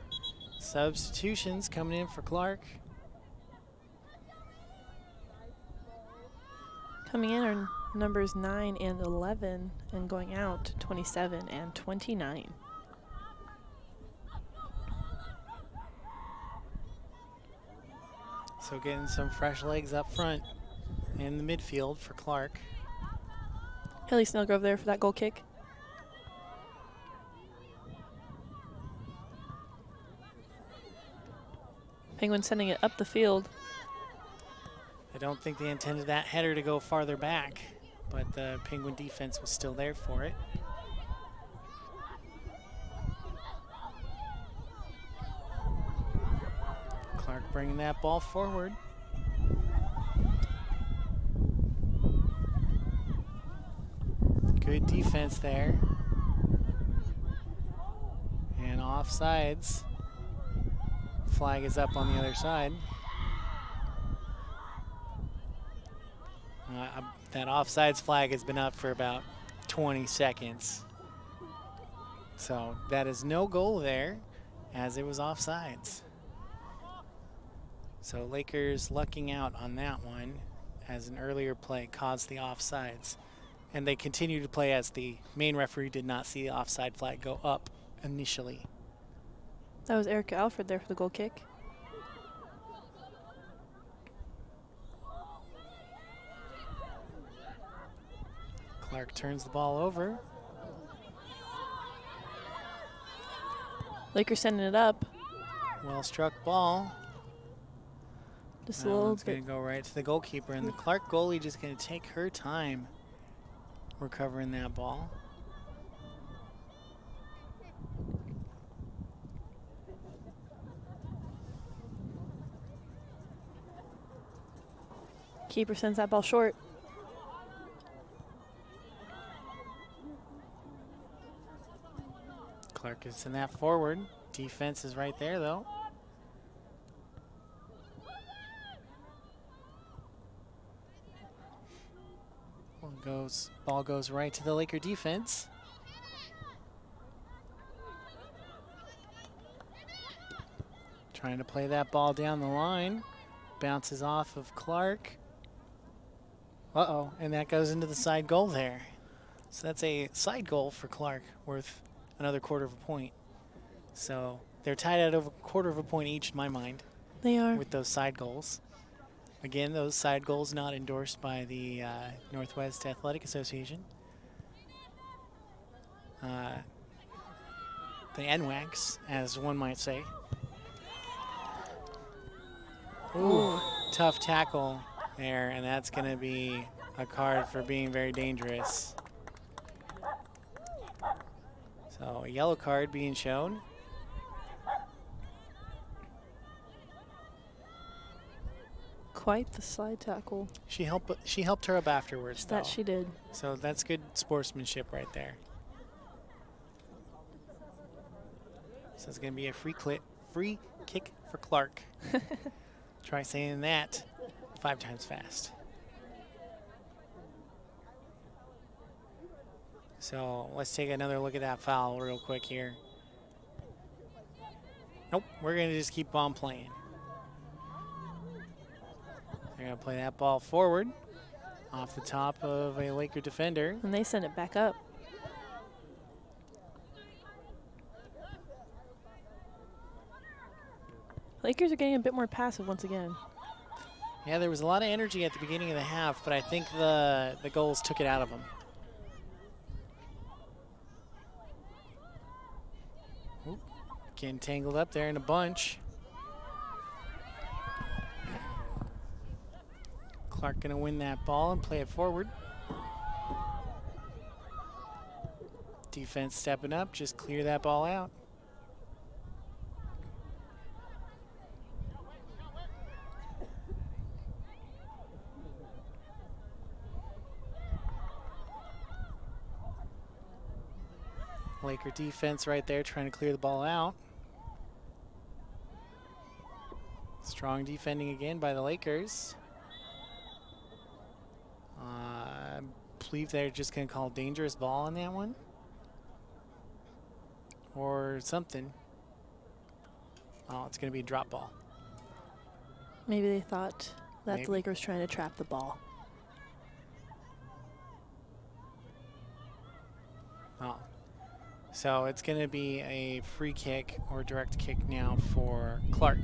Substitutions coming in for Clark. Coming in are numbers 9 and 11, and going out 27 and 29. So getting some fresh legs up front in the midfield for Clark. Haley Snellgrove there for that goal kick. Penguins sending it up the field. I don't think they intended that header to go farther back, but the Penguin defense was still there for it. Clark bringing that ball forward. Good defense there. And offsides. Flag is up on the other side. That offsides flag has been up for about 20 seconds. So that is no goal there, as it was offsides. So Lakers lucking out on that one, as an earlier play caused the offsides. And they continue to play as the main referee did not see the offside flag go up initially. That was Erica Alfred there for the goal kick. Clark turns the ball over. Lakers sending it up. Well struck ball. Just a little bit. Going to go right to the goalkeeper, and the Clark goalie just going to take her time recovering that ball. Keeper sends that ball short. Clark is in that forward. Defense is right there, though. Ball goes right to the Laker defense. Trying to play that ball down the line. Bounces off of Clark. Uh-oh, and that goes into the side goal there. So that's a side goal for Clark, worth another quarter of a point. So they're tied at over a quarter of a point each in my mind. They are. With those side goals. Again, those side goals not endorsed by the Northwest Athletic Association. The NWACs, as one might say. Ooh, tough tackle there, and that's going to be a card for being very dangerous. So a yellow card being shown. Quite the slide tackle. She helped her up afterwards, though. That she did. So that's good sportsmanship right there. So it's going to be a free kick for Clark. Try saying that 5 times fast. So let's take another look at that foul real quick here. Nope, we're going to just keep on playing. They're going to play that ball forward off the top of a Laker defender. And they send it back up. Lakers are getting a bit more passive once again. Yeah, there was a lot of energy at the beginning of the half, but I think the goals took it out of them. Oop, getting tangled up there in a bunch. Clark gonna win that ball and play it forward. Defense stepping up, just clear that ball out. Laker defense right there trying to clear the ball out. Strong defending again by the Lakers. I believe they're just going to call dangerous ball on that one. Or something. Oh, it's going to be a drop ball. Maybe they thought that Maybe. the Lakers trying to trap the ball. Oh. So it's going to be a free kick or direct kick now for Clark.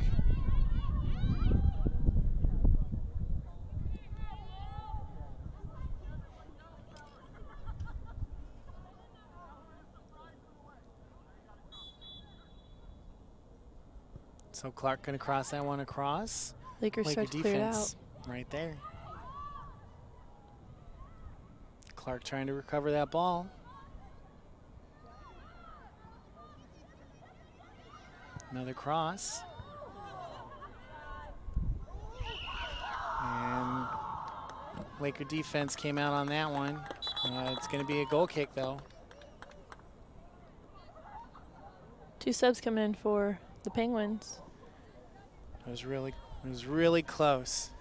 So Clark going to cross that one across. Lakers Laker start to clear it defense right there. Clark trying to recover that ball. Another cross. And Laker defense came out on that one. It's going to be a goal kick, though. 2 subs coming in for the Penguins. It was really close.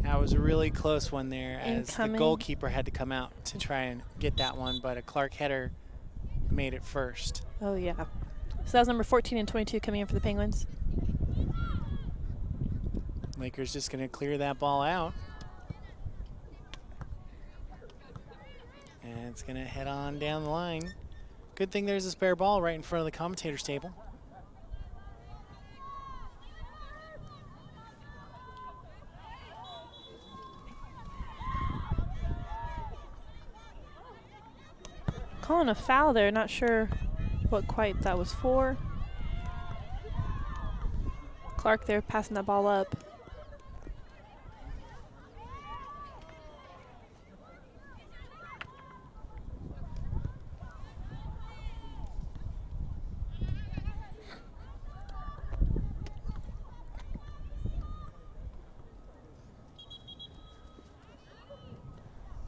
That was a really close one there, as the goalkeeper had to come out to try and get that one, but a Clark header made it first. Oh, yeah. So that was number 14 and 22 coming in for the Penguins. Lakers just going to clear that ball out. And it's going to head on down the line. Good thing there's a spare ball right in front of the commentator's table. Calling a foul there, not sure what quite that was for. Clark there passing that ball up.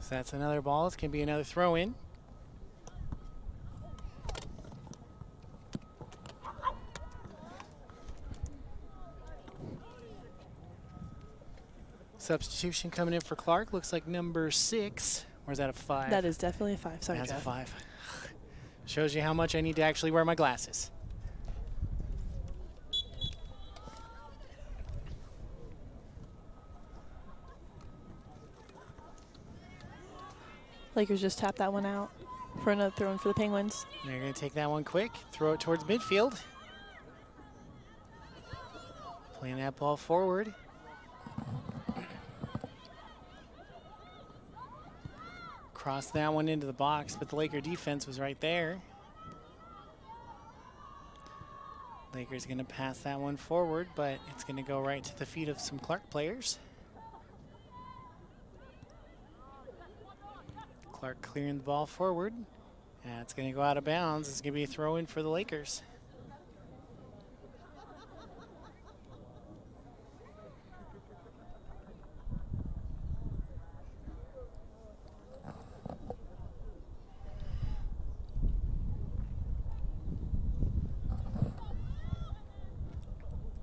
So that's another ball. It's going to be another throw in. Substitution coming in for Clark. Looks like number 6. Or is that a 5? That is definitely a 5. Sorry, That's Jeff. a 5. Shows you how much I need to actually wear my glasses. Lakers just tapped that one out for another throw in for the Penguins. They're going to take that one quick, throw it towards midfield. Playing that ball forward. Crossed that one into the box, but the Laker defense was right there. Lakers going to pass that one forward, but it's going to go right to the feet of some Clark players. Clark clearing the ball forward. And it's going to go out of bounds. It's going to be a throw in for the Lakers.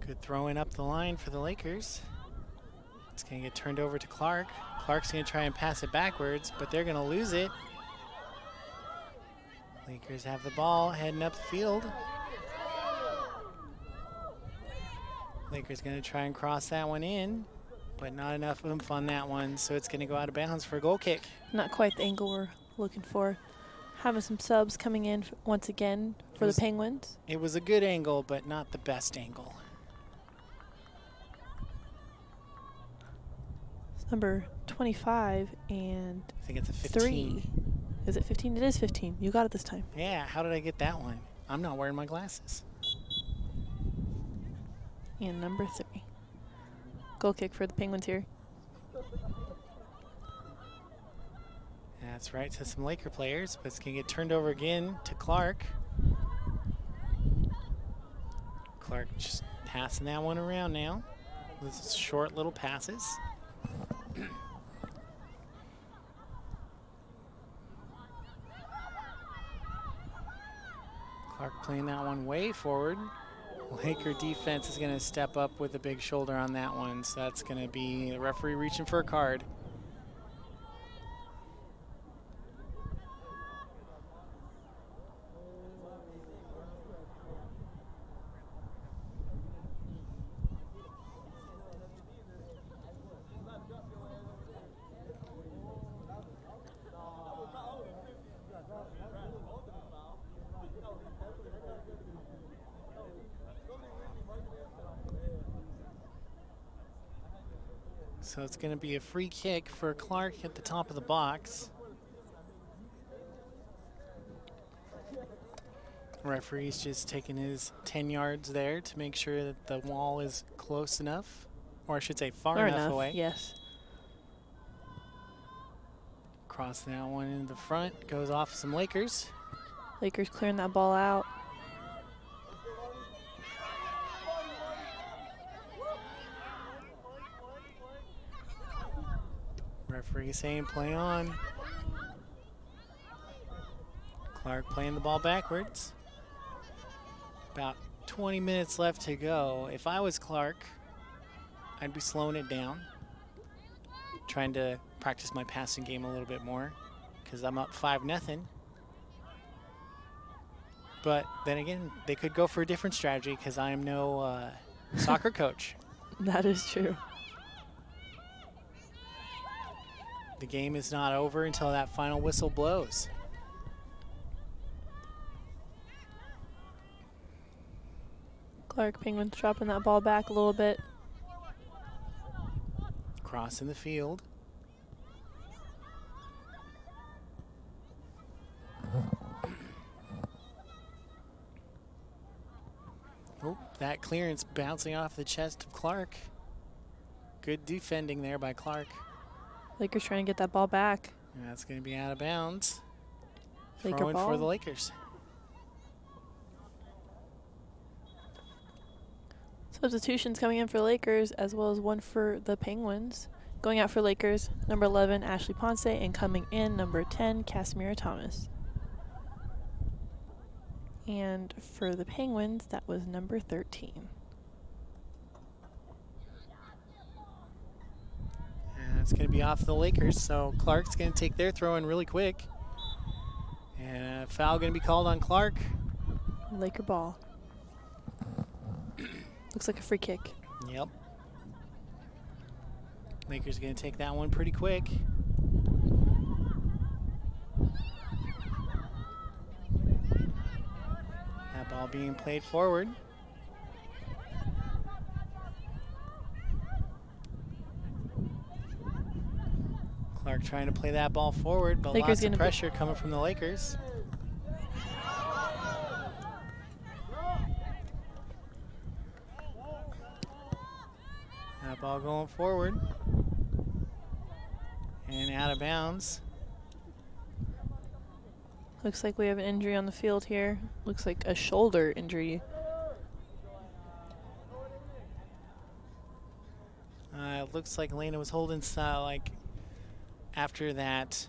Good throwing up the line for the Lakers. It's going to get turned over to Clark. Clark's going to try and pass it backwards, but they're going to lose it. Lakers have the ball heading up the field. Lakers going to try and cross that one in, but not enough oomph on that one, so it's going to go out of bounds for a goal kick. Not quite the angle we're looking for. Having some subs coming in once again for the Penguins. It was a good angle, but not the best angle. It's number 25 and I think it's a 15. 3. Is it 15? It is 15. You got it this time. Yeah, how did I get that one? I'm not wearing my glasses. And number 3. Goal kick for the Penguins here. That's right to some Laker players, but it's going to get turned over again to Clark. Clark just passing that one around now. With short little passes. Clark playing that one way forward. Laker defense is going to step up with a big shoulder on that one, so that's going to be the referee reaching for a card. So it's going to be a free kick for Clark at the top of the box. Referee's just taking his 10 yards there to make sure that the wall is close enough, or I should say far enough away. Yes. Cross that one into the front, goes off some Lakers. Lakers clearing that ball out. Referee saying play on. Clark playing the ball backwards. About 20 minutes left to go. If I was Clark, I'd be slowing it down. Trying to practice my passing game a little bit more because I'm up 5-0. But then again, they could go for a different strategy because I am no soccer coach. That is true. The game is not over until that final whistle blows. Clark Penguins dropping that ball back a little bit. Crossing the field. Oh, that clearance bouncing off the chest of Clark. Good defending there by Clark. Lakers trying to get that ball back. And that's going to be out of bounds. Laker Throwing ball for the Lakers. Substitutions coming in for Lakers as well as one for the Penguins. Going out for Lakers, number 11, Ashley Ponce, and coming in, number 10, Casimira Thomas. And for the Penguins, that was number 13. And it's going to be off the Lakers, so Clark's going to take their throw in really quick. And a foul going to be called on Clark. Laker ball. Looks like a free kick. Yep. Lakers going to take that one pretty quick. That ball being played forward. Clark trying to play that ball forward, but Lakers lots of pressure coming from the Lakers. That ball going forward. And out of bounds. Looks like we have an injury on the field here. Looks like a shoulder injury. It looks like Elena was holding like after that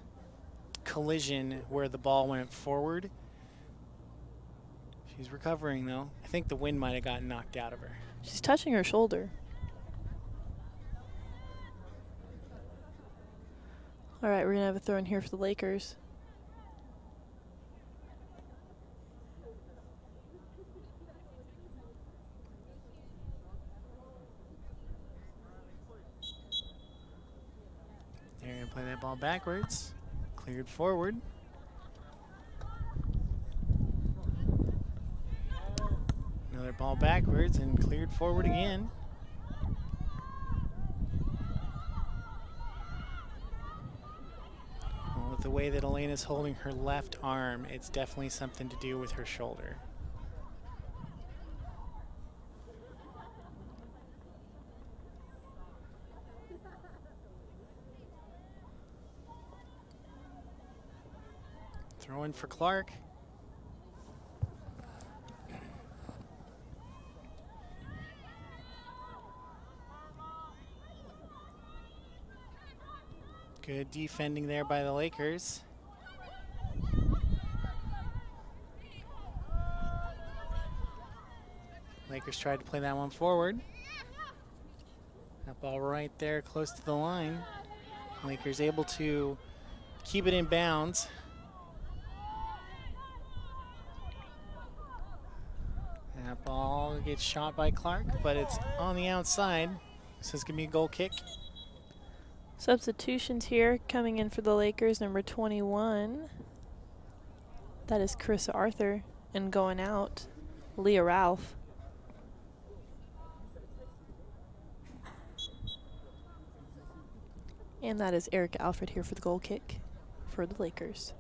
collision where the ball went forward. She's recovering though. I think the wind might have gotten knocked out of her. She's touching her shoulder. All right, we're going to have a throw in here for the Lakers. They're going to play that ball backwards. Cleared forward. Another ball backwards and cleared forward again. Well, with the way that Elena's holding her left arm, it's definitely something to do with her shoulder. Throw in for Clark. Good defending there by the Lakers. Lakers tried to play that one forward. That ball right there close to the line. Lakers able to keep it in bounds. That ball gets shot by Clark, but it's on the outside. So it's going to be a goal kick. Substitutions here coming in for the Lakers, number 21. That is Carissa Arthur. And going out, Leah Ralph. And that is Erica Alfred here for the goal kick for the Lakers.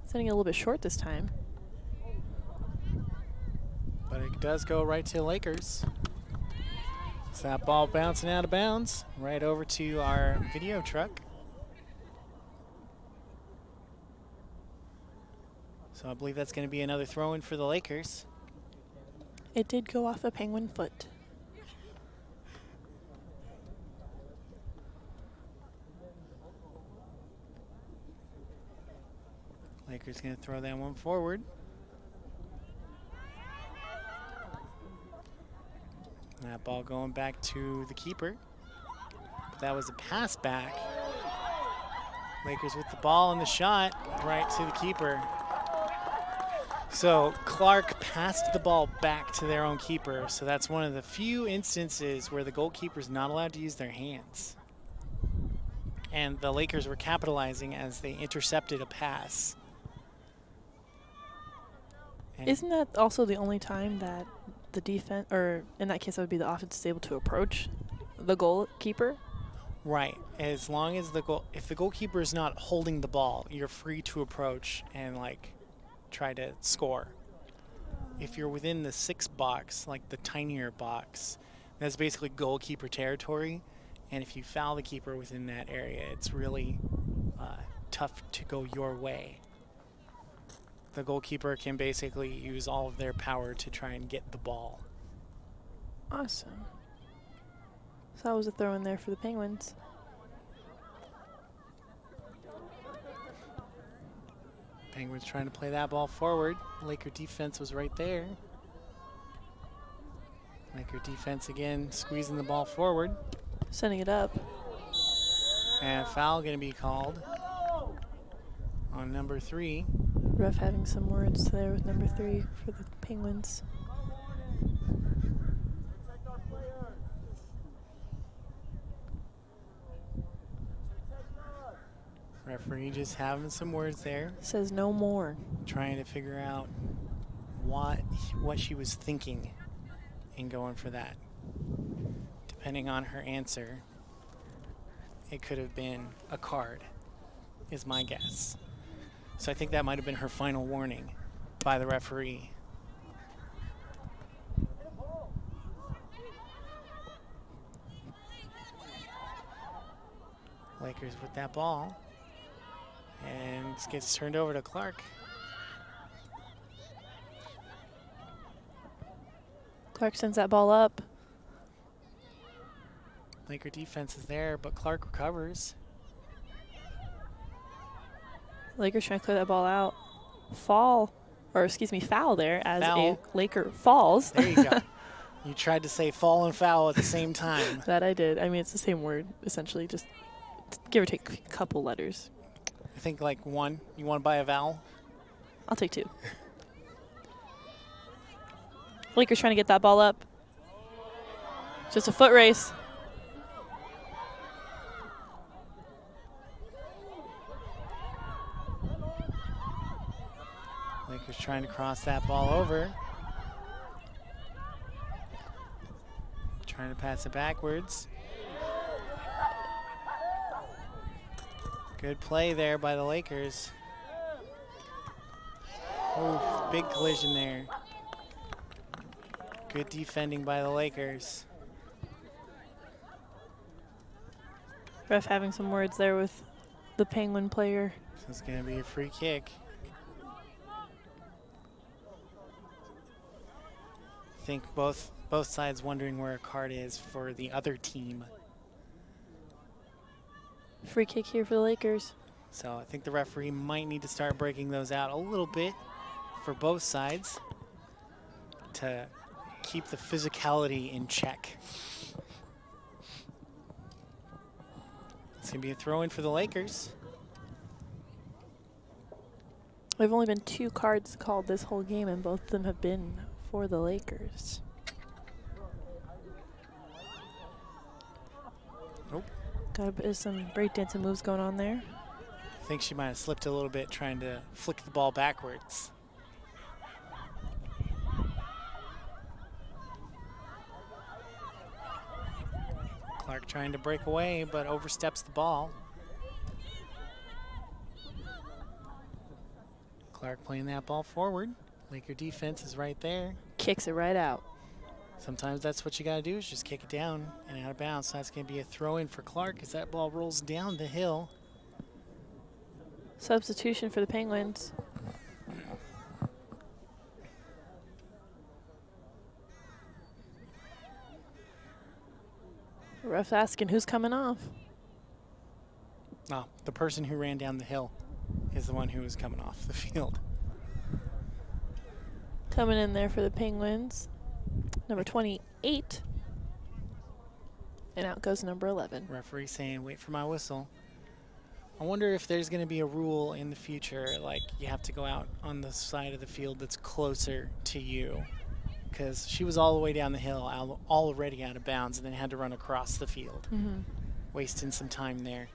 Sending it a little bit short this time. But it does go right to the Lakers. So that ball bouncing out of bounds, right over to our video truck. So I believe that's going to be another throw-in for the Lakers. It did go off a Penguin foot. Lakers going to throw that one forward. That ball going back to the keeper. But that was a pass back. Lakers with the ball and the shot right to the keeper. So Clark passed the ball back to their own keeper. So that's one of the few instances where the goalkeeper's not allowed to use their hands. And the Lakers were capitalizing as they intercepted a pass. And isn't that also the only time that the defense, or in that case, that would be the offense, is able to approach the goalkeeper? Right. As long as if the goalkeeper is not holding the ball, you're free to approach and try to score. If you're within the 6 box, like the tinier box, that's basically goalkeeper territory. And if you foul the keeper within that area, it's really tough to go your way. The goalkeeper can basically use all of their power to try and get the ball. Awesome. So that was a throw in there for the Penguins. Penguins trying to play that ball forward. Laker defense was right there. Laker defense again squeezing the ball forward. Sending it up. And foul going to be called on number 3. Ref having some words there with number 3 for the Penguins. Referee just having some words there. Says no more. Trying to figure out what she was thinking in going for that. Depending on her answer, it could have been a card, is my guess. So I think that might have been her final warning by the referee. Lakers with that ball. And it gets turned over to Clark. Clark sends that ball up. Laker defense is there, but Clark recovers. Lakers trying to clear that ball out. Foul there as Foul. a Laker falls. There you go. You tried to say fall and foul at the same time. That I did. I mean, it's the same word, essentially, just give or take a couple letters. I think like one. You want to buy a vowel? I'll take two. Lakers trying to get that ball up. Just a foot race. Lakers trying to cross that ball over. Trying to pass it backwards. Good play there by the Lakers. Ooh, big collision there. Good defending by the Lakers. Ref having some words there with the Penguin player. So it's going to be a free kick. I think both sides wondering where a card is for the other team. Free kick here for the Lakers. So I think the referee might need to start breaking those out a little bit for both sides to keep the physicality in check. It's going to be a throw-in for the Lakers. There have only been 2 cards called this whole game, and both of them have been for the Lakers. Nope. Got a bit of some breakdancing moves going on there. I think she might have slipped a little bit trying to flick the ball backwards. Clark trying to break away, but oversteps the ball. Clark playing that ball forward. Laker defense is right there. Kicks it right out. Sometimes that's what you got to do is just kick it down and out of bounds. So that's going to be a throw-in for Clark as that ball rolls down the hill. Substitution for the Penguins. Ref asking who's coming off. Oh, the person who ran down the hill is the one who was coming off the field. Coming in there for the Penguins. Number 28. And out goes number 11. Referee saying, wait for my whistle. I wonder if there's going to be a rule in the future, like you have to go out on the side of the field that's closer to you. Because she was all the way down the hill, already out of bounds, and then had to run across the field, wasting some time there.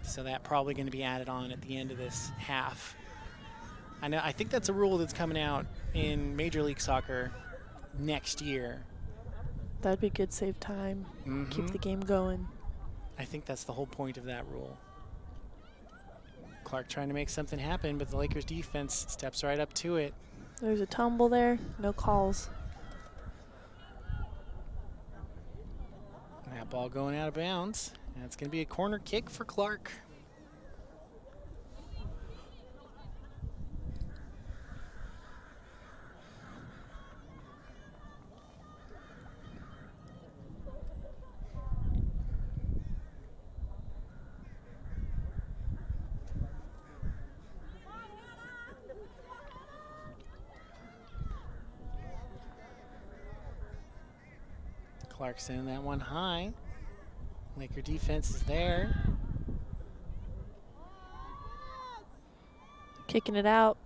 So that probably going to be added on at the end of this half. I think that's a rule that's coming out in Major League Soccer next year. That'd be good, save time, keep the game going. I think that's the whole point of that rule. Clark trying to make something happen, but the Lakers defense steps right up to it. There's a tumble there, no calls. That ball going out of bounds. And it's going to be a corner kick for Clark. Clark sending that one high. Laker defense is there. Kicking it out.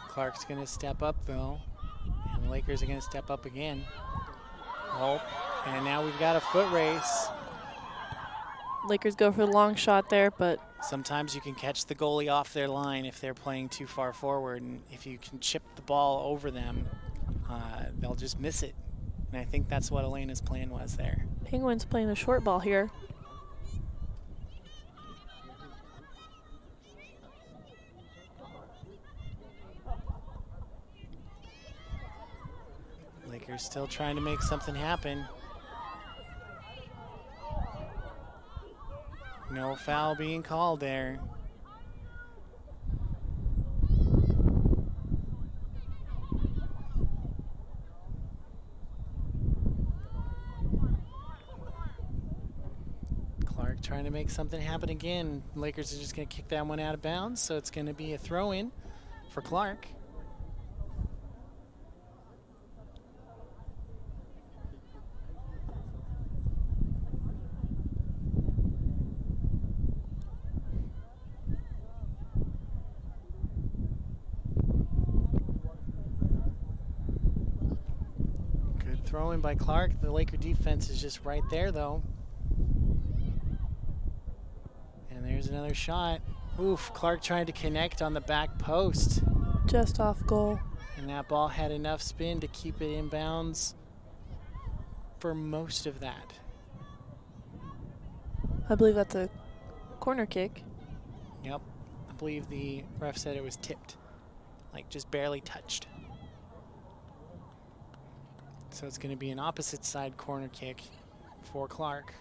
Clark's going to step up, though. And the Lakers are going to step up again. Oh, and now we've got a foot race. Lakers go for the long shot there, but sometimes you can catch the goalie off their line if they're playing too far forward. And if you can chip the ball over them, they'll just miss it. And I think that's what Elena's plan was there. Penguins playing the short ball here. Lakers still trying to make something happen. No foul being called there. Clark trying to make something happen again. Lakers are just going to kick that one out of bounds, so it's going to be a throw-in for Clark. Throw in by Clark. The Laker defense is just right there, though. And there's another shot. Oof, Clark trying to connect on the back post. Just off goal. And that ball had enough spin to keep it in bounds for most of that. I believe that's a corner kick. Yep. I believe the ref said it was tipped. Like just barely touched. So it's going to be an opposite side corner kick for Clark.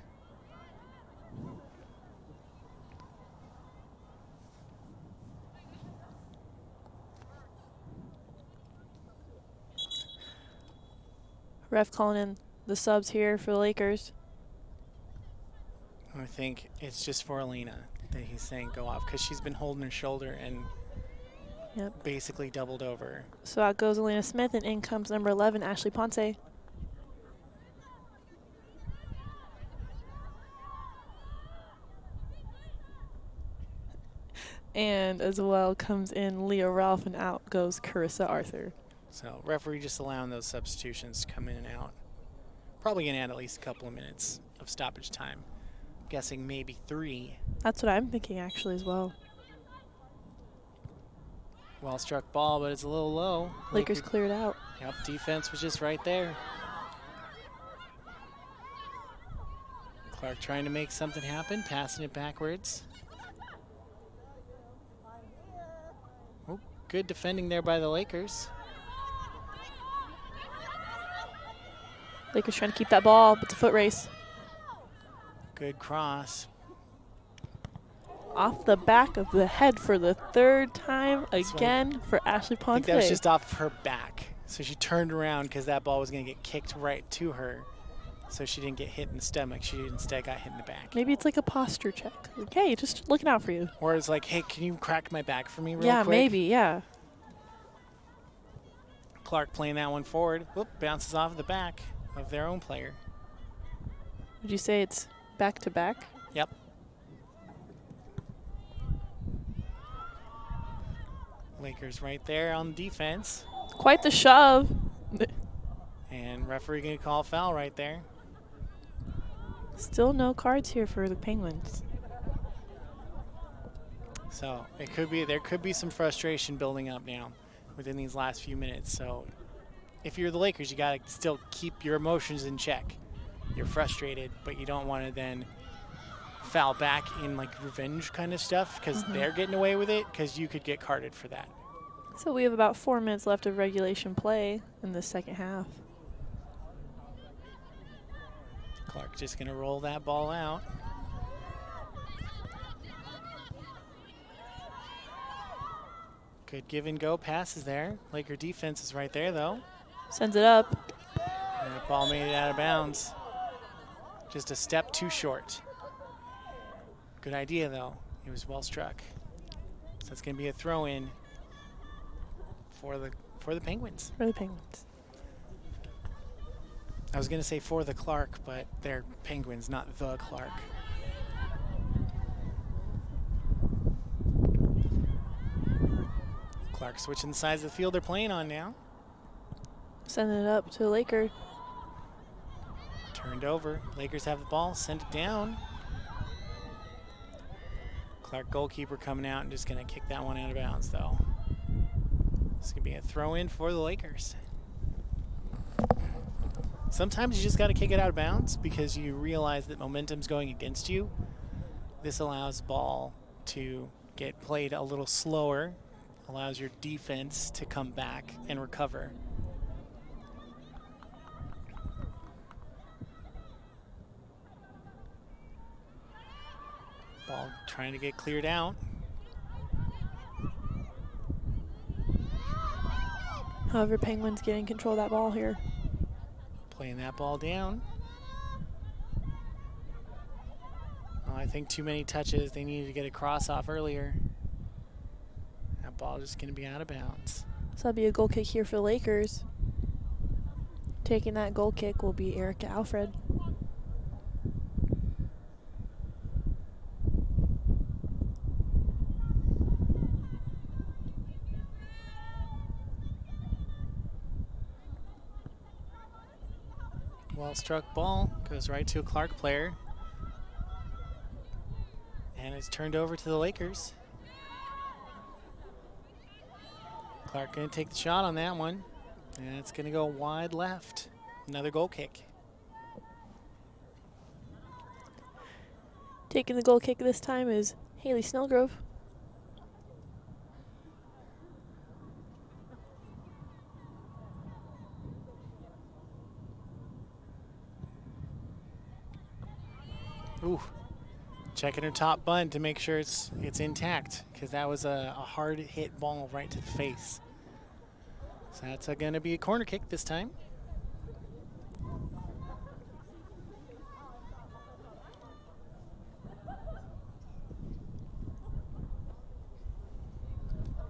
Ref calling in the subs here for the Lakers. I think it's just for Alina that he's saying go off because she's been holding her shoulder and basically doubled over. So out goes Alina Smith, and in comes number 11, Ashley Ponce. And as well comes in Leah Ralph, and out goes Carissa Arthur. So referee just allowing those substitutions to come in and out. Probably going to add at least a couple of minutes of stoppage time. Guessing maybe 3. That's what I'm thinking actually as well. Well struck ball, but it's a little low. Lakers cleared out. Yep, defense was just right there. Clark trying to make something happen, passing it backwards. Oh, good defending there by the Lakers. Lakers trying to keep that ball, but it's a foot race. Good cross. Off the back of the head for the 3rd time again for Ashley Ponce. I think that was just off her back. So she turned around because that ball was going to get kicked right to her. So she didn't get hit in the stomach. She instead got hit in the back. Maybe it's like a posture check. Like, hey, just looking out for you. Or it's like, hey, can you crack my back for me real quick? Yeah, maybe, yeah. Clark playing that one forward. Whoop, bounces off the back of their own player. Would you say it's back to back? Yep. Lakers right there on defense. Quite the shove. And referee going to call a foul right there. Still no cards here for the Penguins. So it could be, there could be some frustration building up now within these last few minutes. So if you're the Lakers, you got to still keep your emotions in check. You're frustrated, but you don't want to then foul back in like revenge kind of stuff because they're getting away with it, because you could get carded for that. So we have about 4 minutes left of regulation play in the second half. Clark just going to roll that ball out. Good give and go passes there. Laker defense is right there though. Sends it up. And that ball made it out of bounds. Just a step too short. Good idea though. It was well struck. So it's going to be a throw in for the Penguins. For the Penguins. I was going to say for the Clark, but they're Penguins, not the Clark. Clark switching the sides of the field they're playing on now. Sending it up to the Lakers. Turned over. Lakers have the ball. Send it down. Clark goalkeeper coming out and just going to kick that one out of bounds, though. It's going to be a throw in for the Lakers. Sometimes you just got to kick it out of bounds because you realize that momentum's going against you. This allows ball to get played a little slower, allows your defense to come back and recover. Ball trying to get cleared out. However, Penguins getting control of that ball here. Playing that ball down. Oh, I think too many touches. They needed to get a cross off earlier. That ball just going to be out of bounds. So that'll be a goal kick here for the Lakers. Taking that goal kick will be Erica Alfred. Well struck ball goes right to a Clark player. And it's turned over to the Lakers. Clark going to take the shot on that one. And it's going to go wide left. Another goal kick. Taking the goal kick this time is Haley Snellgrove. Ooh. Checking her top bun to make sure it's intact, because that was a hard hit ball right to the face. So that's going to be a corner kick this time.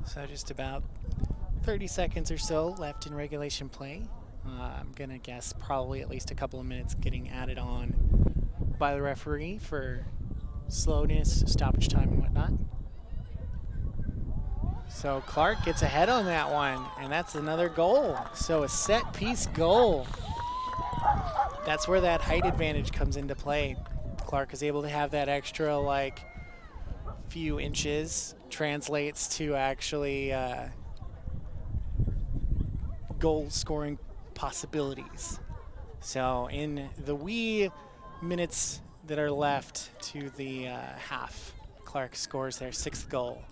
So just about 30 seconds or so left in regulation play. I'm going to guess probably at least a couple of minutes getting added on by the referee for slowness, stoppage time, and whatnot. So Clark gets ahead on that one, and that's another goal. So a set piece goal. That's where that height advantage comes into play. Clark is able to have that extra like few inches, translates to actually goal scoring possibilities. So in the wee minutes that are left to the half, Clark scores their 6th goal.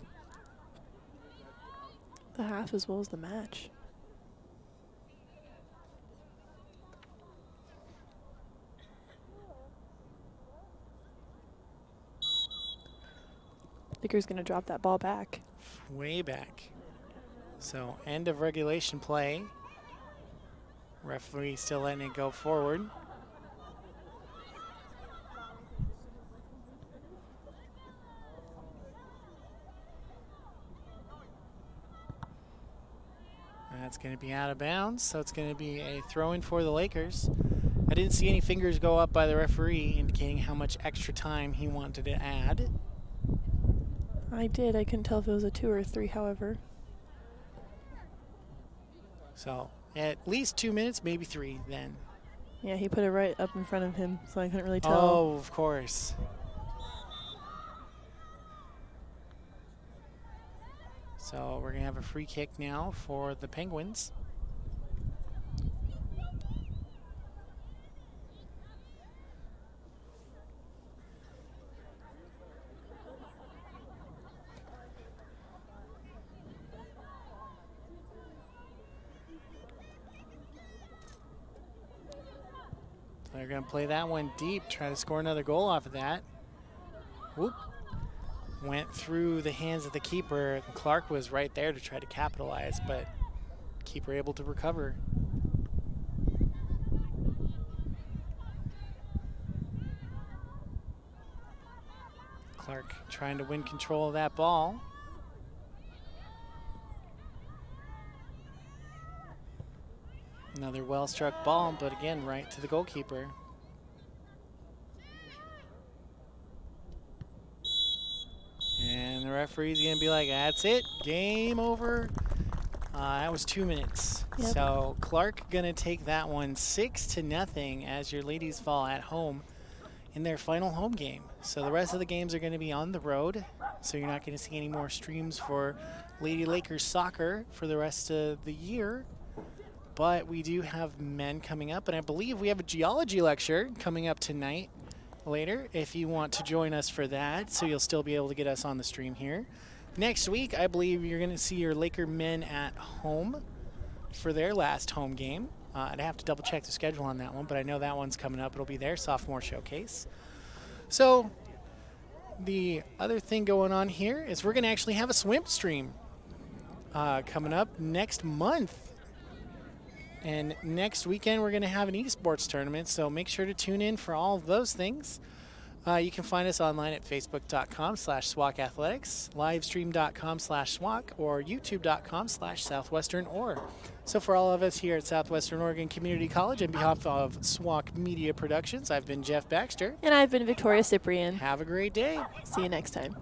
The half as well as the match. Licker's going to drop that ball back. Way back. So end of regulation play. Referee still letting it go forward. That's going to be out of bounds, so it's going to be a throw-in for the Lakers. I didn't see any fingers go up by the referee indicating how much extra time he wanted to add. I did. I couldn't tell if it was a 2 or a 3, however. So at least 2 minutes, maybe 3 then. Yeah, he put it right up in front of him, so I couldn't really tell. Oh, of course. So we're going to have a free kick now for the Penguins. They're going to play that one deep, try to score another goal off of that. Whoop. Went through the hands of the keeper. Clark was right there to try to capitalize, but keeper able to recover. Clark trying to win control of that ball. Another well-struck ball, but again, right to the goalkeeper. And the referee's going to be like, that's it, game over. That was 2 minutes. Yep. So Clark going to take that one 6-0 as your ladies fall at home in their final home game. So the rest of the games are going to be on the road. So you're not going to see any more streams for Lady Lakers soccer for the rest of the year. But we do have men coming up, and I believe we have a geology lecture coming up tonight later if you want to join us for that, so you'll still be able to get us on the stream here. Next week, I believe you're going to see your Laker men at home for their last home game. I'd have to double check the schedule on that one, but I know that one's coming up. It'll be their sophomore showcase. So the other thing going on here is we're going to actually have a swim stream coming up next month. And next weekend, we're going to have an esports tournament, so make sure to tune in for all of those things. You can find us online at facebook.com/SWOCC Athletics, livestream.com/SWOCC, or youtube.com/Southwestern. So for all of us here at Southwestern Oregon Community College, on behalf of SWOCC Media Productions, I've been Jeff Baxter. And I've been Victoria Cyprian. Have a great day. See you next time.